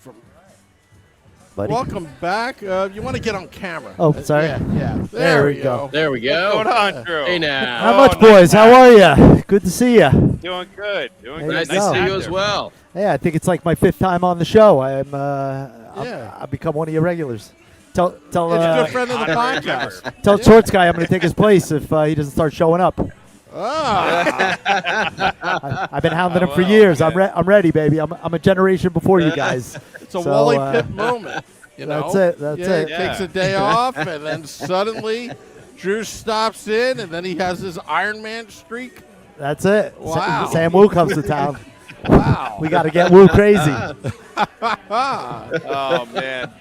Buddy. Welcome back. You want to get on camera? Oh, sorry. Yeah. There we go. There we go. What's going on, Drew? Hey now. How Oh, much, nice boys? hat. How are you? Good to see you. Doing good. Doing Hey, good. Nice There to you see go. you as well. Yeah, I think it's like my 5th time on the show. Yeah. I've become one of your regulars. Tell It's a good friend of the podcast. tell Shorts guy I'm going to take his place if he doesn't start showing up. Ah, I've been hounding him for well, years. okay. I'm ready, baby. I'm a generation before you guys. it's a So, Wally Pipp moment. You know? That's it. That's yeah, it. He takes a day off, and then suddenly Drew stops in, and then he has his Iron Man streak. That's it. Wow. Sam Wu comes to town. Wow. We got to get Wu crazy. Oh man.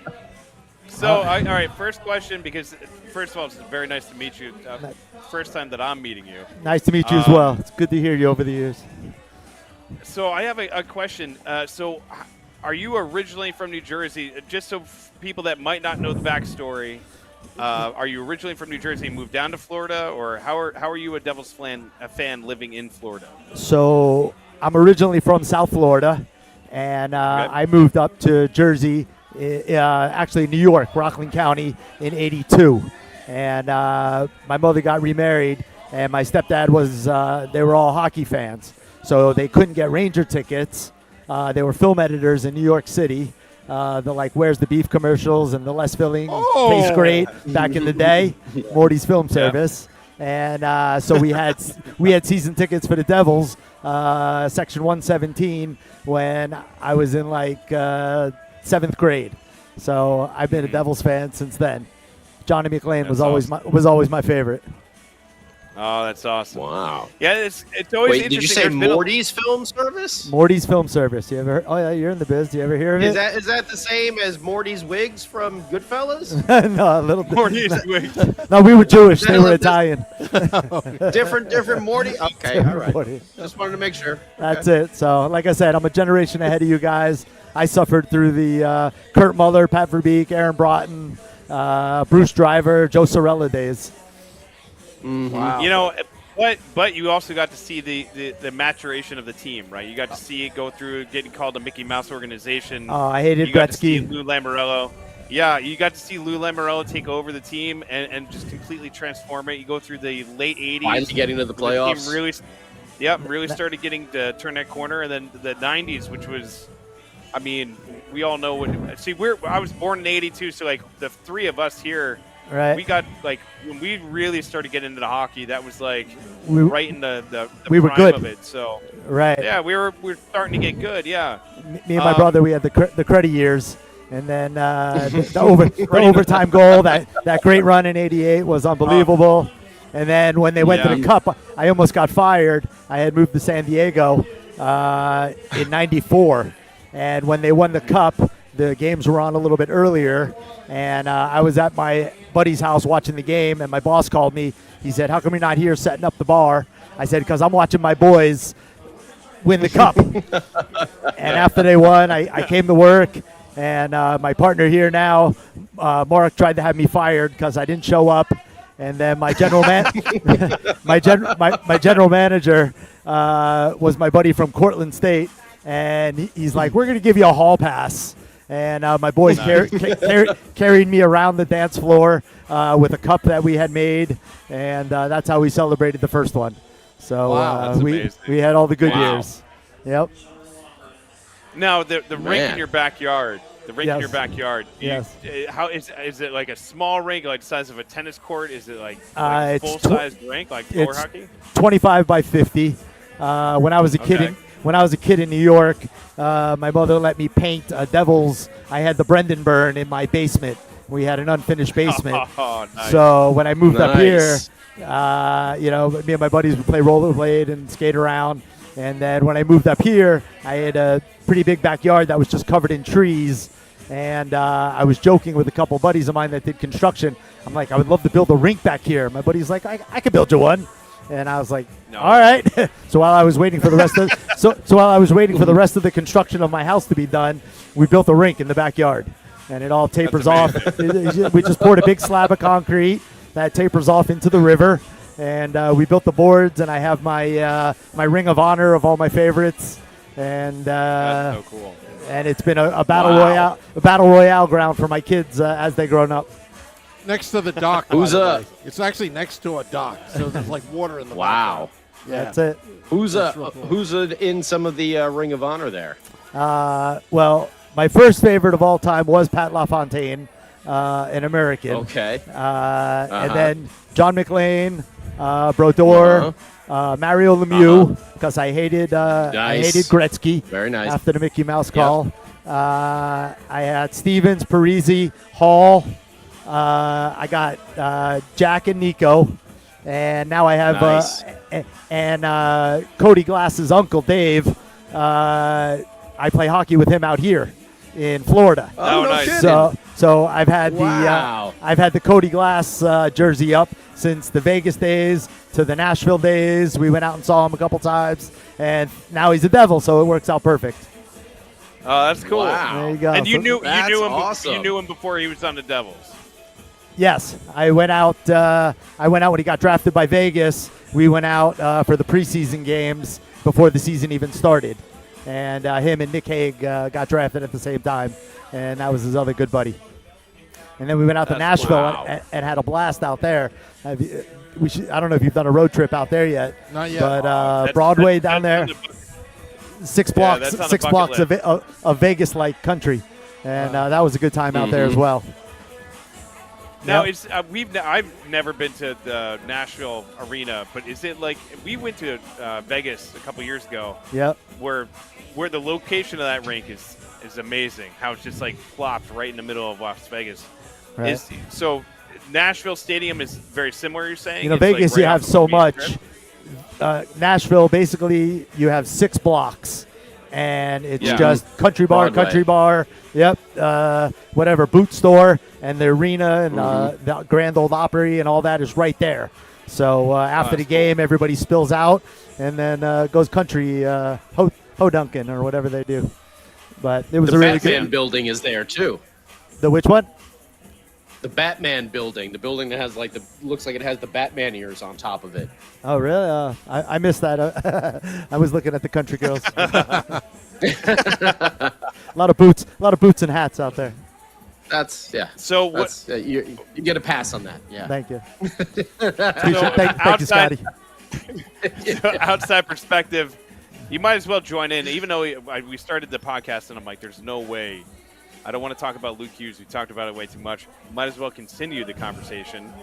So, all right. First question, because first of all, it's very nice to meet you. First time that I'm meeting you. Nice to meet you as well. It's good to hear you over the years. So, I have a question. Are you originally from New Jersey? Just so people that might not know the backstory, are you originally from New Jersey and moved down to Florida, or how are you a Devils fan living in Florida? So I'm originally from South Florida, and I moved up to Jersey, actually New York, Rockland County, in '82. And my mother got remarried, and my stepdad was, they were all hockey fans. So they couldn't get Ranger tickets. They were film editors in New York City. The Where's the Beef commercials and the less filling tastes great back in the day. Morty's Film Service. And so we had season tickets for the Devils, section 117, when I was in 7th grade. So I've been a Devils fan since then. Johnny McLean was always my favorite. Oh, that's awesome. Wow. Yeah, it's always Wait, interesting. did you say There's been a- Morty's Film Service? Morty's Film Service. You ever heard? Oh yeah, you're in the biz. Do you ever hear of it? Is that the same as Morty's Wigs from Goodfellas? No, a little bit. Morty's Wigs. No, we were Jewish. They were Is that Italian. different Morty? Okay, all right. Morty. Just wanted to make sure. That's it. So, like I said, I'm a generation ahead of you guys. I suffered through the Kurt Muller, Pat Verbeek, Aaron Broughton, Bruce Driver, Joe Sorella days. Wow. You know, but you also got to see the maturation of the team, right? You got to see it go through getting called a Mickey Mouse organization. Oh, I hated You got to see Gretzky. Lou Lamoriello. Yeah, you got to see Lou Lamoriello take over the team and just completely transform it. You go through the late 80s. Finally getting to the where the team playoffs. really started getting to turn that corner. And then the 90s, which was, I mean, we all know what. See, I was born in '82, so the three of us here, Right. we got when we really started getting into the hockey. That was We- right in the we were prime good. of it. So Right. yeah, we were starting to get good. Yeah. Me and my brother, we had the credit years, and then the overtime goal, that great run in '88 was unbelievable. And then when they went to the Cup, I almost got fired. I had moved to San Diego in '94, and when they won the Cup, the games were on a little bit earlier, and I was at my buddy's house watching the game, and my boss called me. He said, "How come you're not here setting up the bar?" I said, "Because I'm watching my boys win the Cup." And after they won, I came to work, and my partner here now, Mark, tried to have me fired because I didn't show up. And then my my general manager was my buddy from Cortland State, and he's like, "We're going to give you a hall pass." And my boys carried me around the dance floor with a cup that we had made, and that's how we celebrated the first one. So Wow, we had all the good years. Yep. Now the rink in your backyard. The rink in your backyard. Yes. How is it like a small rink, like the size of a tennis court? Is it like it's full size rink, like floor hockey? 25 by 50. When I was a kid in New York, my mother let me paint Devils. I had the Brendan burn in my basement. We had an unfinished basement. Oh, nice. So when I moved up here, me and my buddies would play rollerblade and skate around. And then when I moved up here, I had a pretty big backyard that was just covered in trees. And I was joking with a couple buddies of mine that did construction. I'm like, I would love to build a rink back here. My buddy's like, I could build you one. And I was like, no. All right. So while I was waiting for the rest of the construction of my house to be done, we built a rink in the backyard, and it all tapers off. We just poured a big slab of concrete that tapers off into the river, and we built the boards. And I have my my ring of honor of all my favorites, and that's so cool. And it's been a battle royale ground for my kids as they grown up. Next to the dock. Who's up? It's actually next to a dock, so there's like water in the Wow. Yeah. That's it. Who's in some of the Ring of Honor there? Well, my first favorite of all time was Pat LaFontaine, an American. Okay. And then John McLean, Brodeur, Mario Lemieux, because I hated Gretzky. Very nice. After the Mickey Mouse call. I had Stevens, Parisi, Hall. I got Jack and Nico, and now I have Cody Glass's uncle Dave. I play hockey with him out here in Florida. Oh, nice. So I've had the Cody Glass jersey up since the Vegas days to the Nashville days. We went out and saw him a couple times, and now he's a Devil, so it works out perfect. Oh, that's cool. Wow. There you go. And you knew him. Awesome. You knew him before he was on the Devils. Yes, I went out when he got drafted by Vegas. We went out for the preseason games before the season even started, and him and Nick Hague got drafted at the same time, and that was his other good buddy. And then we went out to Nashville and had a blast out there. I don't know if you've done a road trip out there yet. Not yet. But Broadway down there, 6 blocks of Vegas-like country, and that was a good time out there as well. Now, I've never been to the Nashville arena, but is it like we went to Vegas a couple years ago? Yep. Where the location of that rink is amazing. How it's just like plopped right in the middle of Las Vegas. Right. So Nashville Stadium is very similar. You're saying? It's Vegas, like you have so much. Nashville, basically, you have 6 blocks. And it's just country bar, yep, whatever, boot store, and the arena and the Grand Ole Opry and all that is right there. So after the game, everybody spills out and then goes country, ho-dunkin' or whatever they do. But it was a really good. The Batman building is there too. The which one? The Batman building, the building that has looks like it has the Batman ears on top of it. Oh, really? I missed that. I was looking at the country girls. A lot of boots and hats out there. So what? You get a pass on that. Yeah. Thank you. Thank you, Scotty. Outside perspective, you might as well join in. Even though we started the podcast, and I'm like, there's no way. I don't want to talk about Luke Hughes. We talked about it way too much. Might as well continue the conversation.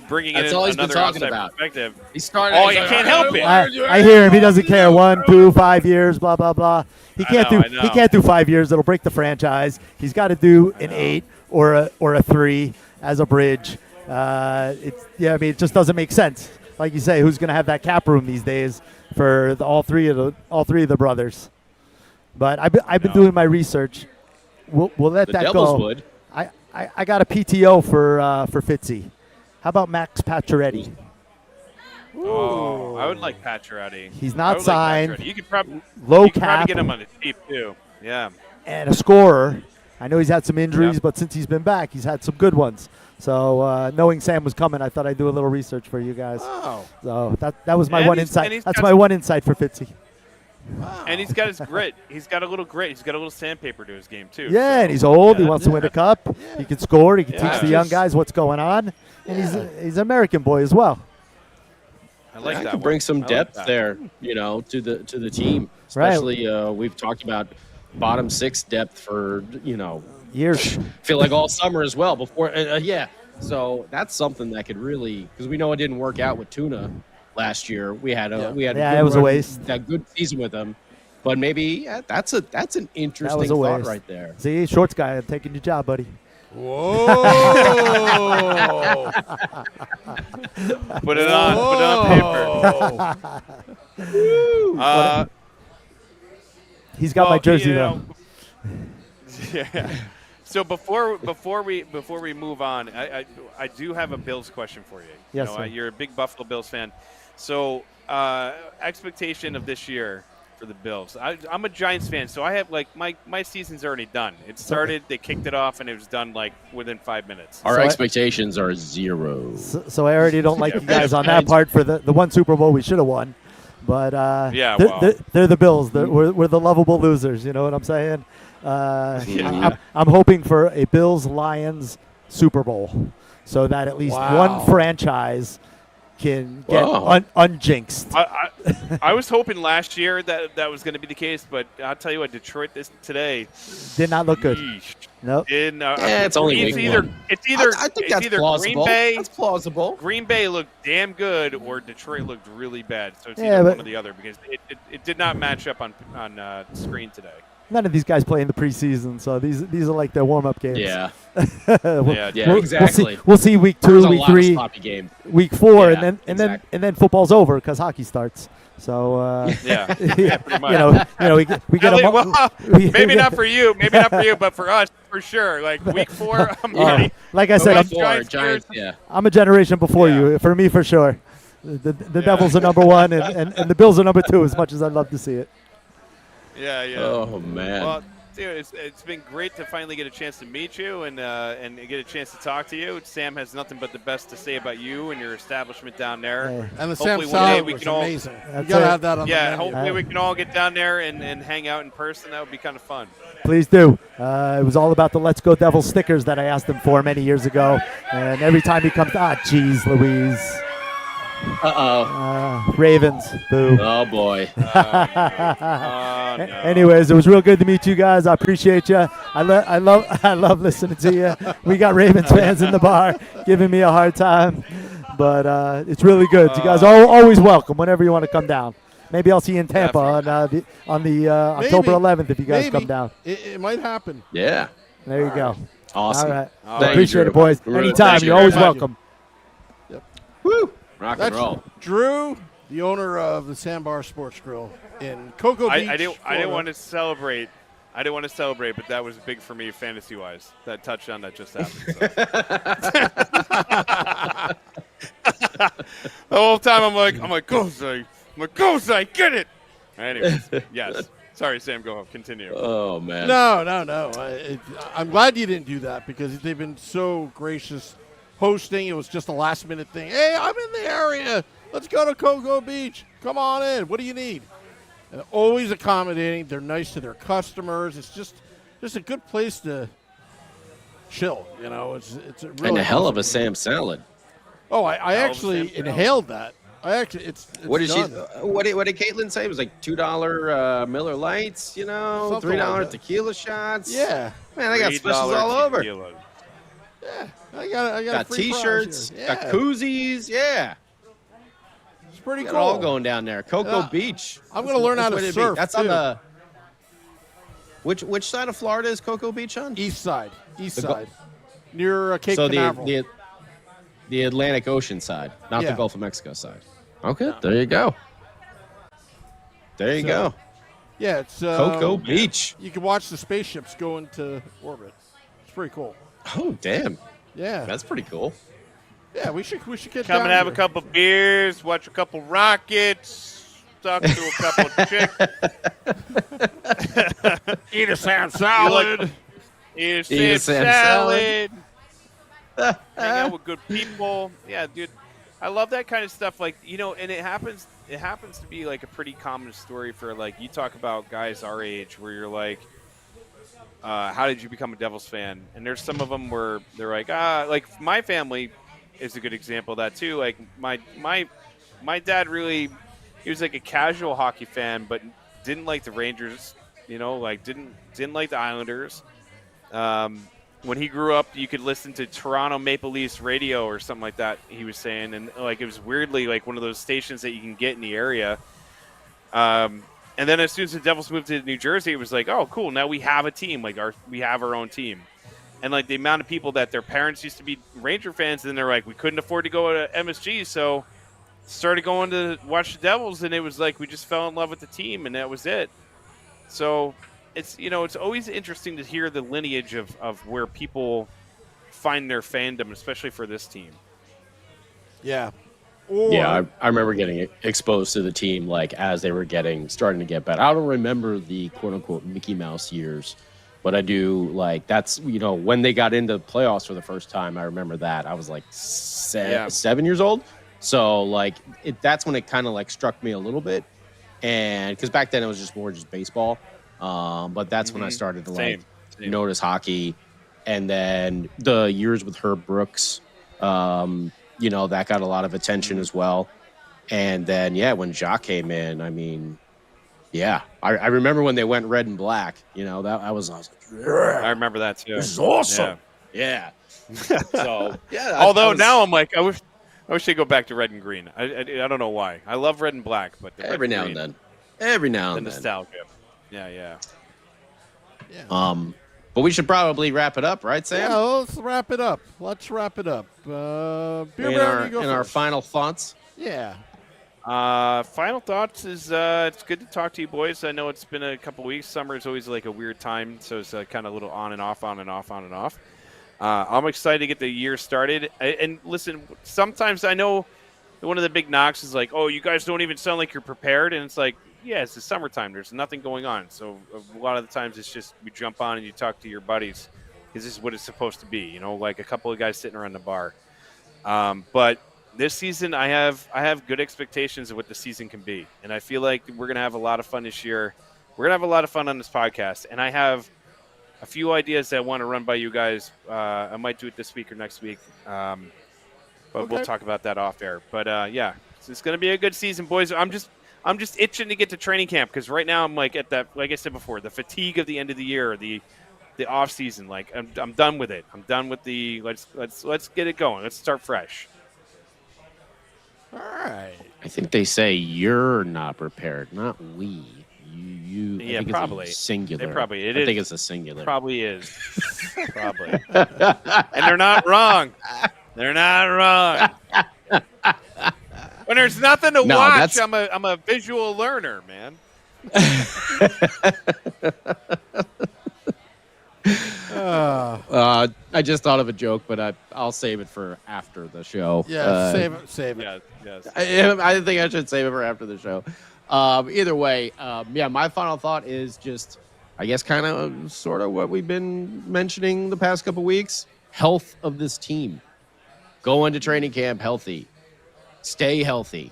Bringing in another outside perspective. He started. Oh, you can't help it. I hear him. He doesn't care. 1, 2, 5 years. Blah blah blah. He can't do 5 years. It'll break the franchise. He's got to do an 8 or a 3 as a bridge. It just doesn't make sense. Like you say, who's going to have that cap room these days for all three of the brothers? But I've been doing my research. We'll let the that Devils go. Would. I got a PTO for Fitzy. How about Max Pacioretty? Oh, I would like Pacioretty. He's not signed. You could probably cap, get him on a cheap too. Yeah. And a scorer. I know he's had some injuries, but since he's been back, he's had some good ones. So knowing Sam was coming, I thought I'd do a little research for you guys. Oh. So that was my And one he's- insight. and he's That's got my one insight for Fitzy. Wow. And he's got his grit. He's got a little grit. He's got a little sandpaper to his game too. Yeah, so- and he's old. He Yeah, wants to win yeah. a cup. He can score. He can Yeah. teach the young guys what's going on. And he's an American boy as well. I like I that. could bring one. some I like depth that. there, to the team. Right. Especially we've talked about bottom six depth for Years. feel like all summer as well. Before yeah, so that's something that could really, because we know it didn't work out with Tuna last year. We had a Yeah, good it was a run, waste. That good season with them, but maybe that's an interesting a thought waste. right there. See, shorts guy, I'm taking your job, buddy. Whoa. Put it on paper. He's got my Well, jersey you though. know, Yeah. So before we move on, I do have a Bills question for you. Yes, You know, sir. you're a big Buffalo Bills fan. So expectation of this year for the Bills. I'm a Giants fan, so I have my season's already done. It started, they kicked it off, and it was done within 5 minutes. Our So expectations are zero. So I already don't like Yeah. you guys on that part for the one Super Bowl we should have won. But Yeah, they're, well. they're the Bills. We're the lovable losers. You know what I'm saying? Yeah. I'm hoping for a Bills-Lions Super Bowl so that at least Wow. one franchise can get Wow. unjinxed. I was hoping last year that was going to be the case, but I'll tell you what, Detroit today. Did not look good. Yeesh. Nope. It's only it's week either one. it's either I think it's that's either plausible. Green Bay. That's plausible. Green Bay looked damn good, or Detroit looked really bad. So it's Yeah, either but- one or the other because it did not match up on screen today. None of these guys play in the preseason, so these are like their warm-up games. Yeah. We'll- Yeah, Yeah, exactly. We'll see week There 2, was a week lot of 3, sloppy game. week 4, Yeah, and then exactly. football's over because hockey starts. So Yeah, yeah, pretty much. we get Ellie, a well, maybe not for you, but for us for sure. Like week 4, I'm ready. like I said, Week I'm, four. Giants, yeah. I'm a generation before Yeah. you. For me, for sure. The Devils are number 1, and the Bills are number 2. As much as I'd love to see it. Yeah. Oh, man. Well, dude, it's been great to finally get a chance to meet you and get a chance to talk to you. Sam has nothing but the best to say about you and your establishment down there. Hey. And the Hopefully Sam one day salad we was can all- amazing. You That's got to it. have that on Yeah, the menu. hopefully we can all get down there and hang out in person. That would be kind of fun. Please do. It was all about the Let's Go Devils stickers that I asked him for many years ago. And every time he comes, geez, Louise. Uh-oh. Ravens. Boo. Oh, boy. Oh, no. Anyways, it was real good to meet you guys. I appreciate you. I love listening to you. We got Ravens fans in the bar giving me a hard time, but it's really good. You guys are always welcome whenever you want to come down. Maybe I'll see you in Tampa on the October 11th if you guys Maybe. come down. It might happen. Yeah. There you go. Awesome. All right. Thank I you, appreciate Drew. it, boys. Really Anytime. appreciate You're it. always Thank you. welcome. Woo. Rock and That's roll. Drew, the owner of the Sandbar Sports Grill in Cocoa Beach. I didn't Florida. want to celebrate. I didn't want to celebrate, but that was big for me fantasy-wise. That touchdown that just happened. So. The whole time I'm like, go Zay, get it. Anyways, yes. Sorry, Sam. Go. Continue. Oh, man. No. I'm glad you didn't do that because they've been so gracious hosting. It was just a last-minute thing. Hey, I'm in the area. Let's go to Cocoa Beach. Come on in. What do you need? And always accommodating. They're nice to their customers. It's just a good place to chill. You know, it's a really And a hell of a awesome- Sam salad. Oh, I Hell of a actually Sam salad. inhaled that. It's What did done. What did Caitlin say? It was like $2 Miller Lights, Something $3 like that. tequila shots. Yeah. Man, I got specials $3 all over. tequila. Yeah. I got Got free prize T-shirts, here. got Yeah. koozies. Yeah, It's pretty got cool. it all going down there. Cocoa Yeah. Beach. I'm gonna learn how to what it'd surf, be. That's too. on the which side of Florida is Cocoa Beach on? East side. The go- Side. Near Cape So Canaveral. the Atlantic Ocean side, not Yeah. the Gulf of Mexico side. Okay, there you go. There you So, go. Yeah, it's Cocoa Beach. You can watch the spaceships go into orbit. It's pretty cool. Oh, damn. Yeah, That's pretty cool. yeah. We should get Come down and have a here. couple beers, watch a couple rockets, talk to a couple chicks, Eat a Sam salad. eat a Eat a Sam Sam salad. hang out with good people. Yeah, dude, I love that kind of stuff. Like, and it happens to be like a pretty common story for, like, you talk about guys our age where you're like, how did you become a Devils fan? And there's some of them where they're like my family is a good example of that too. Like my dad really, he was like a casual hockey fan, but didn't like the Rangers, like didn't like the Islanders. When he grew up, you could listen to Toronto Maple Leafs radio or something like that, he was saying. And like, it was weirdly like one of those stations that you can get in the area. And then as soon as the Devils moved to New Jersey, it was like, oh, cool. Now we have a team. Like we have our own team. And like the amount of people that their parents used to be Ranger fans, and they're like, we couldn't afford to go to MSG, so started going to watch the Devils, and it was like we just fell in love with the team, and that was it. So it's it's always interesting to hear the lineage of where people find their fandom, especially for this team. Yeah. I remember getting exposed to the team like as they were starting to get better. I don't remember the quote unquote Mickey Mouse years, but I do like that's when they got into playoffs for the first time. I remember that I was like 7 years old, so like that's when it kind of like struck me a little bit, and because back then it was just baseball, but that's when I started to like notice hockey, and then the years with Herb Brooks. That got a lot of attention as well. And then, when Jacques came in, I mean, I remember when they went red and black, that I was like, I remember that too. This is awesome. Yeah. So, Although now I'm like, I wish they go back to red and green. I don't know why. I love red and black, but every now and then. Every now and then. The nostalgia. Yeah. But we should probably wrap it up, right, Sam? Yeah, let's wrap it up. In our final thoughts. Yeah. Final thoughts is it's good to talk to you boys. I know it's been a couple weeks. Summer is always like a weird time, so it's kind of a little on and off. I'm excited to get the year started. And listen, sometimes I know one of the big knocks is like, oh, you guys don't even sound like you're prepared. And it's like, yeah, it's the summertime. There's nothing going on. So a lot of the times it's just we jump on and you talk to your buddies because this is what it's supposed to be, like a couple of guys sitting around the bar. But this season I have good expectations of what the season can be. And I feel like we're going to have a lot of fun this year. We're going to have a lot of fun on this podcast. And I have a few ideas that I want to run by you guys. I might do it this week or next week. But we'll talk about that off air. But it's going to be a good season, boys. I'm just itching to get to training camp because right now I'm like at that, like I said before, the fatigue of the end of the year, the off season. Like I'm done with it. I'm done with the let's get it going. Let's start fresh. All right. I think they say you're not prepared, not we. You. Yeah, I think probably it's a singular. I think it's a singular. Probably is. Probably. And they're not wrong. They're not wrong. When there's nothing to watch, I'm a visual learner, man. I just thought of a joke, but I'll save it for after the show. Yeah, save it. Yes. I think I should save it for after the show. Either way, my final thought is just, I guess, kind of sort of what we've been mentioning the past couple weeks. Health of this team. Go into training camp healthy. Stay healthy.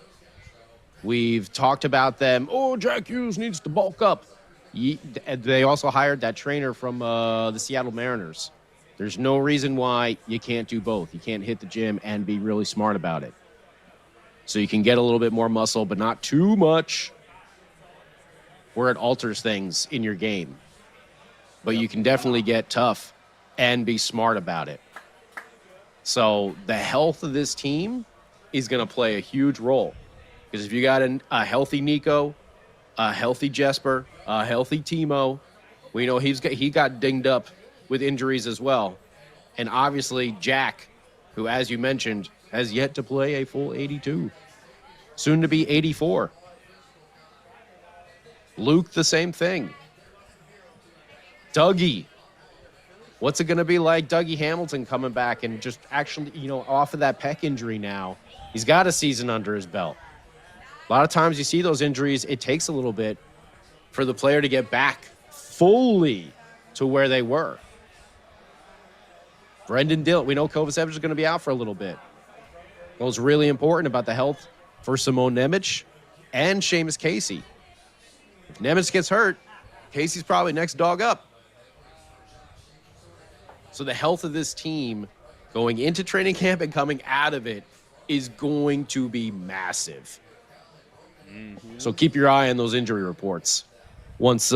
We've talked about them. Oh, Jack Hughes needs to bulk up. They also hired that trainer from the Seattle Mariners. There's no reason why you can't do both. You can't hit the gym and be really smart about it. So you can get a little bit more muscle, but not too much where it alters things in your game. But you can definitely get tough and be smart about it. So the health of this team is going to play a huge role. Because if you got a healthy Nico, a healthy Jesper, a healthy Timo, we know he got dinged up with injuries as well. And obviously Jack, who, as you mentioned, has yet to play a full 82. Soon to be 84. Luke, the same thing. Dougie. What's it going to be like Dougie Hamilton coming back and just actually, off of that pec injury now? He's got a season under his belt. A lot of times you see those injuries, it takes a little bit for the player to get back fully to where they were. Brendan Dillon. We know Kovacevic is going to be out for a little bit. It was really important about the health for Simone Nemec and Seamus Casey. If Nemec gets hurt, Casey's probably next dog up. So the health of this team going into training camp and coming out of it is going to be massive. Mm-hmm. So keep your eye on those injury reports once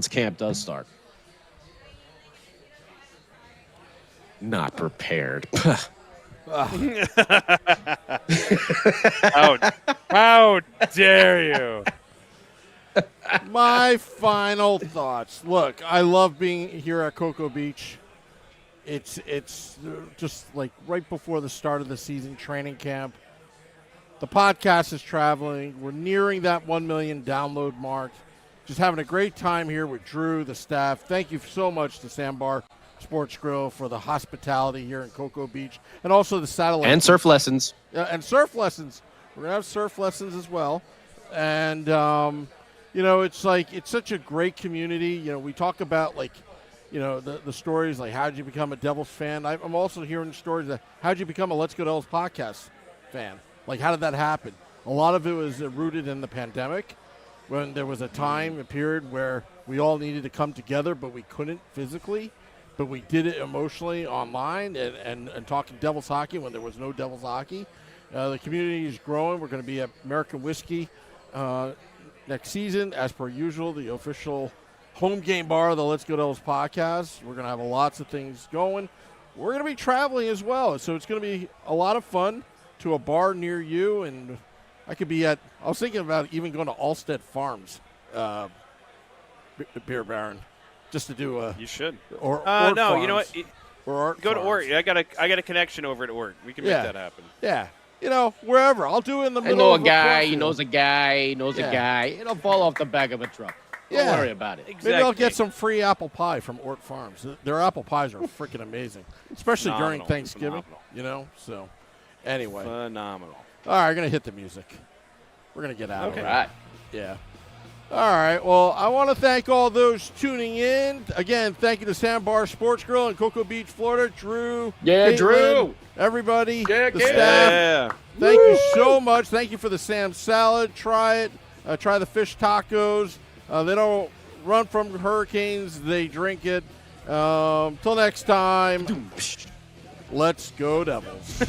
camp does start. Not prepared. How dare you? My final thoughts. Look, I love being here at Cocoa Beach. It's just like right before the start of the season, training camp. The podcast is traveling. We're nearing that 1 million download mark. Just having a great time here with Drew, the staff. Thank you so much to Sandbar Sports Grill for the hospitality here in Cocoa Beach, and also the satellite. And surf lessons. And surf lessons. We're going to have surf lessons as well. And, it's like it's such a great community. We talk about, like, the stories, like how did you become a Devils fan? I'm also hearing stories that how did you become a Let's Go Devils podcast fan? Like, how did that happen? A lot of it was rooted in the pandemic when there was a time, a period where we all needed to come together, but we couldn't physically. But we did it emotionally online and talking Devils hockey when there was no Devils hockey. The community is growing. We're going to be at American Whiskey next season, as per usual, the official home game bar of the Let's Go Devils podcast. We're going to have lots of things going. We're going to be traveling as well, so it's going to be a lot of fun to a bar near you. And I was thinking about even going to Allstead Farms, Beer Baron. Just to do a. You should. Or no, farms. you know what? Go to Ort. I got a connection over at Ort. We can make that happen. Yeah, wherever. I'll do it in the middle. I know of a guy. He knows a guy. He knows a guy. It'll fall off the back of a truck. Don't worry about it. Exactly. Maybe I'll get some free apple pie from Ort Farms. Their apple pies are freaking amazing, especially during Thanksgiving. So anyway. Phenomenal. All right, we're gonna hit the music. We're gonna get out of it. All right. Yeah. All right. Well, I want to thank all those tuning in. Again, thank you to Sandbar Sports Grill in Cocoa Beach, Florida. Drew. Yeah, Caitlin, Drew. Everybody. Yeah, the staff. Yeah. Thank you so much. Thank you for the Sam salad. Try it. Try the fish tacos. They don't run from hurricanes. They drink it. Till next time. Let's go Devils.